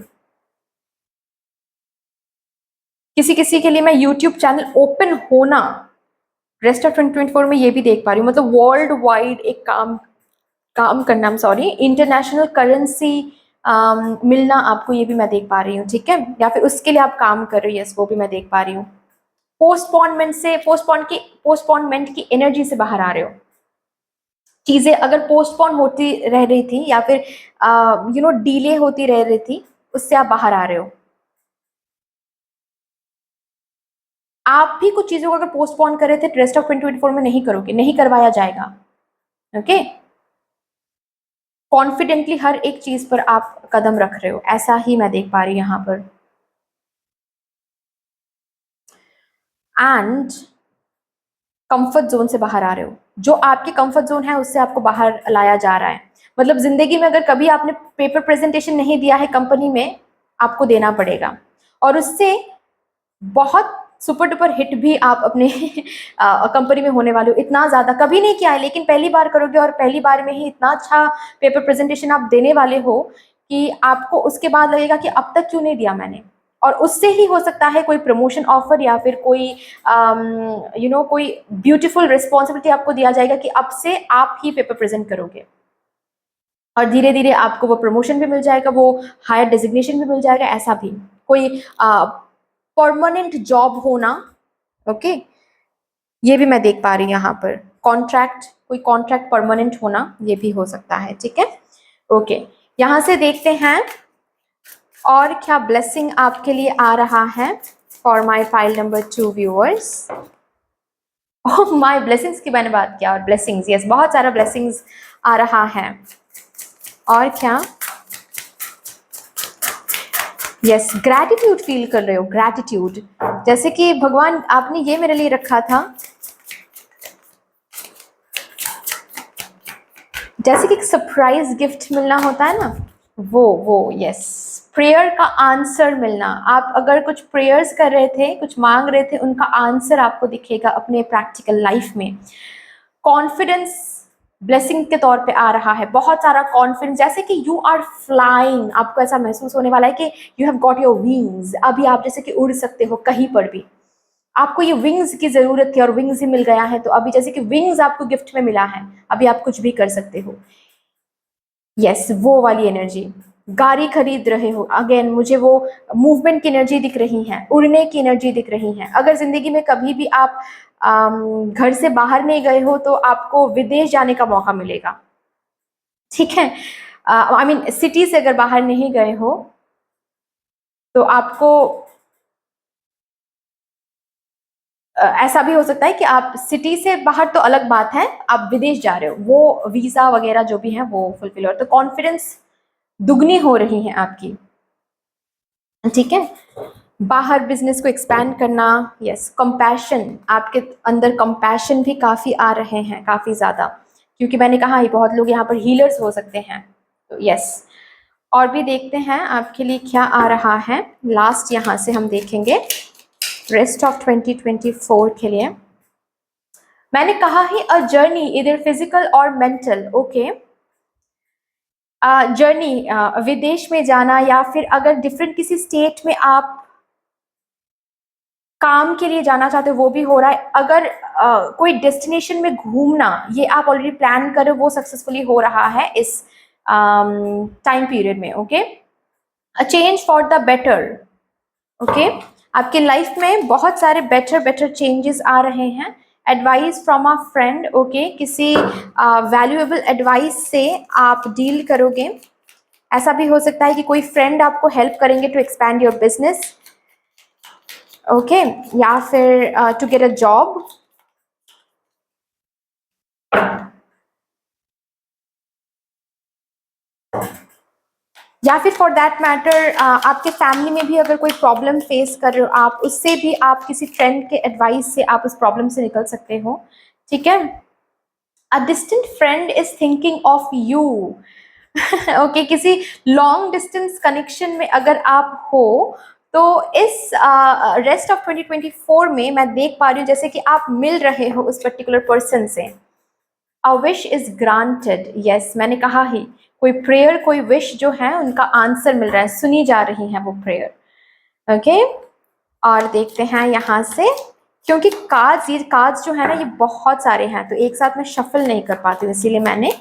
किसी किसी के लिए मैं यूट्यूब चैनल ओपन होना रेस्ट ऑफ 2024 में ये भी देख पा रही हूँ, मतलब वर्ल्ड वाइड एक काम काम करना, I'm सॉरी, इंटरनेशनल करेंसी मिलना आपको, ये भी मैं देख पा रही हूँ, ठीक है? या फिर उसके लिए आप काम कर रहे हो, यस, वो भी मैं देख पा रही हूँ। पोस्टपोनमेंट की एनर्जी से बाहर आ रहे हो। चीजें अगर पोस्टपोन होती रह रही थी, या फिर डिले होती रह रही थी, उससे आप बाहर आ रहे हो। आप भी कुछ चीजों को अगर पोस्टपोन कर रहे थे, रेस्ट ऑफ 2024 में नहीं करोगे, नहीं करवाया जाएगा। ओके, कॉन्फिडेंटली हर एक चीज पर आप कदम रख रहे हो, ऐसा ही मैं देख पा रही हूँ यहाँ पर। एंड कंफर्ट जोन से बाहर आ रहे हो। जो आपके कंफर्ट जोन है उससे आपको बाहर लाया जा रहा है। मतलब जिंदगी में अगर कभी आपने पेपर प्रेजेंटेशन नहीं दिया है कंपनी में, आपको देना पड़ेगा, और उससे बहुत सुपर डुपर हिट भी आप अपने कंपनी में होने वाले हो। इतना ज़्यादा कभी नहीं किया है, लेकिन पहली बार करोगे, और पहली बार में ही इतना अच्छा पेपर प्रेजेंटेशन आप देने वाले हो कि आपको उसके बाद लगेगा कि अब तक क्यों नहीं दिया मैंने। और उससे ही हो सकता है कोई प्रमोशन ऑफर, या फिर कोई कोई ब्यूटीफुल रिस्पॉन्सिबिलिटी आपको दिया जाएगा कि अब से आप ही पेपर प्रेजेंट करोगे, और धीरे धीरे आपको वो प्रमोशन भी मिल जाएगा, वो हायर डेजिग्नेशन भी मिल जाएगा। ऐसा भी कोई परमानेंट जॉब होना, ओके, ये भी मैं देख पा रही हूँ यहाँ पर। कॉन्ट्रैक्ट, कोई कॉन्ट्रैक्ट परमानेंट होना, ये भी हो सकता है, ठीक है? ओके, यहाँ से देखते हैं और क्या ब्लेसिंग आपके लिए आ रहा है for my file number 2 viewers. Oh my, blessings की मैंने बात किया, और ब्लेसिंग्स, यस, बहुत सारा ब्लेसिंग्स आ रहा है। और क्या? यस, ग्रैटिट्यूड फील कर रहे हो, ग्रैटिट्यूड, जैसे कि भगवान आपने ये मेरे लिए रखा था, जैसे कि एक सरप्राइज गिफ्ट मिलना होता है ना, वो यस, प्रेयर का आंसर मिलना। आप अगर कुछ प्रेयर्स कर रहे थे, कुछ मांग रहे थे, उनका आंसर आपको दिखेगा अपने प्रैक्टिकल लाइफ में। कॉन्फिडेंस ब्लेसिंग के तौर पे आ रहा है, बहुत सारा कॉन्फिडेंस, जैसे कि यू आर फ्लाइंग। आपको ऐसा महसूस होने वाला है कि you have got your wings, अभी आप जैसे कि उड़ सकते हो कहीं पर भी। आपको ये विंग्स की ज़रूरत थी और विंग्स ही मिल गया है, तो अभी जैसे कि विंग्स आपको गिफ्ट में मिला है, अभी आप कुछ भी कर सकते हो। यस, वो वाली एनर्जी। गाड़ी खरीद रहे हो, अगेन मुझे वो मूवमेंट की एनर्जी दिख रही है, उड़ने की एनर्जी दिख रही है। अगर ज़िंदगी में कभी भी आप घर से बाहर नहीं गए हो तो आपको विदेश जाने का मौका मिलेगा, ठीक है। आई मीन सिटी से अगर बाहर नहीं गए हो तो आपको ऐसा भी हो सकता है कि आप सिटी से बाहर तो अलग बात है, आप विदेश जा रहे हो, वो वीज़ा वगैरह जो भी है वो फुलफिल हो, तो कॉन्फिडेंस दुगनी हो रही है आपकी, ठीक है। बाहर बिजनेस को एक्सपैंड करना, यस। कंपैशन, आपके अंदर कंपैशन भी काफ़ी आ रहे हैं, काफ़ी ज़्यादा, क्योंकि मैंने कहा ही बहुत लोग यहाँ पर हीलर्स हो सकते हैं, तो यस। और भी देखते हैं आपके लिए क्या आ रहा है, लास्ट यहाँ से हम देखेंगे रेस्ट ऑफ 2024 के लिए। मैंने कहा ही अ जर्नी इधर फिजिकल और मेंटल, ओके। जर्नी विदेश में जाना, या फिर अगर डिफरेंट किसी स्टेट में आप काम के लिए जाना चाहते हो वो भी हो रहा है। अगर कोई डेस्टिनेशन में घूमना, ये आप ऑलरेडी प्लान कर रहे हो, वो सक्सेसफुली हो रहा है इस टाइम पीरियड में, okay. A change for the better, okay. आपके लाइफ में बहुत सारे बेटर चेंजेस आ रहे हैं। Advice from a friend, okay. किसी वैल्यूएबल एडवाइस से आप डील करोगे। ऐसा भी हो सकता है कि कोई फ्रेंड आपको हेल्प करेंगे to expand your business, okay, या फिर टू गेट अ जॉब। या फिर फॉर दैट मैटर आपके फैमिली में भी अगर कोई प्रॉब्लम फेस कर रहे हो आप, उससे भी आप किसी फ्रेंड के एडवाइस से आप उस प्रॉब्लम से निकल सकते हो, ठीक है। A distant friend is thinking of you, okay. किसी लॉन्ग डिस्टेंस कनेक्शन में अगर आप हो तो इस रेस्ट ऑफ 2024 में मैं देख पा रही हूँ जैसे कि आप मिल रहे हो उस पर्टिकुलर पर्सन से। A wish is granted, yes. मैंने कहा ही कोई प्रेयर, कोई विश जो है उनका आंसर मिल रहा है, सुनी जा रही है वो प्रेयर, ओके। और देखते हैं यहाँ से, क्योंकि कार्ड्स, ये कार्ड्स जो है ना ये बहुत सारे हैं, तो एक साथ मैं शफल नहीं कर पाती हूँ, इसीलिए मैंने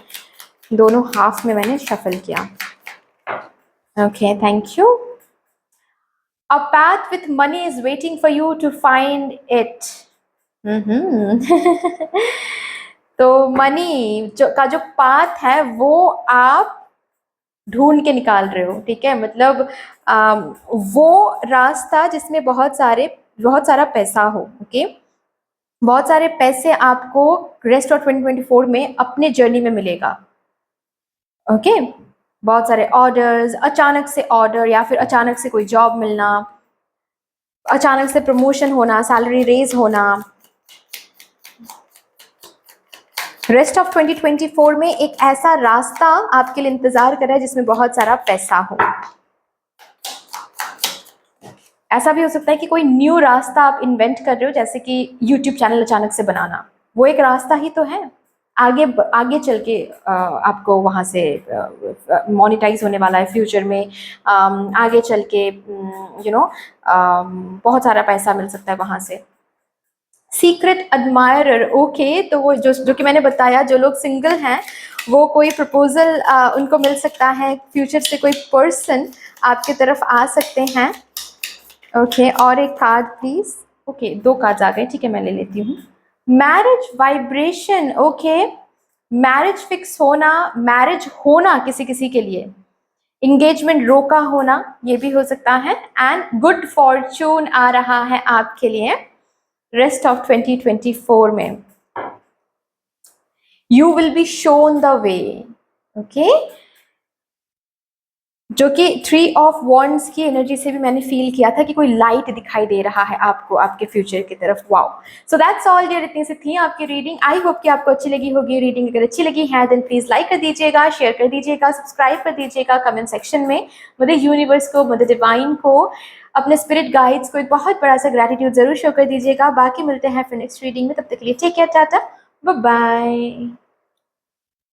दोनों हाफ में मैंने शफल किया, okay. Thank you. A path with money is waiting for you to find it. तो मनी का जो पाथ है वो आप ढूंढ के निकाल रहे हो, ठीक है। मतलब वो रास्ता जिसमें बहुत सारा पैसा हो, ओके। बहुत सारे पैसे आपको रेस्ट ऑफ 2024 में अपने जर्नी में मिलेगा, ओके। बहुत सारे ऑर्डर्स, अचानक से ऑर्डर, या फिर अचानक से कोई जॉब मिलना, अचानक से प्रमोशन होना, सैलरी रेज होना। रेस्ट ऑफ 2024 में एक ऐसा रास्ता आपके लिए इंतजार कर रहा है जिसमें बहुत सारा पैसा हो। ऐसा भी हो सकता है कि कोई न्यू रास्ता आप इन्वेंट कर रहे हो, जैसे कि यूट्यूब चैनल अचानक से बनाना, वो एक रास्ता ही तो है। आगे आगे चल के आपको वहाँ से मोनेटाइज होने वाला है फ्यूचर में, आगे चल के बहुत सारा पैसा मिल सकता है वहाँ से। Secret admirer, okay. तो वो जो कि मैंने बताया, जो लोग सिंगल हैं वो कोई प्रपोजल उनको मिल सकता है, फ्यूचर से कोई पर्सन आपकी तरफ आ सकते हैं, ओके। और एक कार्ड प्लीज, ओके। दो कार्ड्स आ गए, ठीक है, मैं ले लेती हूँ। Marriage vibration, okay. Marriage fix होना, मैरिज होना किसी किसी के लिए, इंगेजमेंट रोका होना, ये भी हो सकता है। एंड गुड फॉर्चून आ रहा है आपके लिए रेस्ट ऑफ 2024 में। You will be shown the way, okay. जो कि 3 ऑफ वॉन्ड्स की एनर्जी से भी मैंने फील किया था कि कोई लाइट दिखाई दे रहा है आपको आपके फ्यूचर की तरफ। Wow, so that's all dear, इतनी सी थी आपकी रीडिंग। आई होप कि आपको अच्छी लगी होगी रीडिंग। अगर अच्छी लगी है देन प्लीज लाइक कर दीजिएगा, शेयर कर दीजिएगा, सब्सक्राइब कर दीजिएगा, कमेंट सेक्शन में मदर यूनिवर्स को, मदर डिवाइन को, अपने स्पिरिट गाइड्स को एक बहुत बड़ा सा ग्रैटिट्यूड जरूर शो कर दीजिएगा। बाकी मिलते हैं फिर नेक्स्ट रीडिंग में, तब तक के लिए take care, tata, bye bye.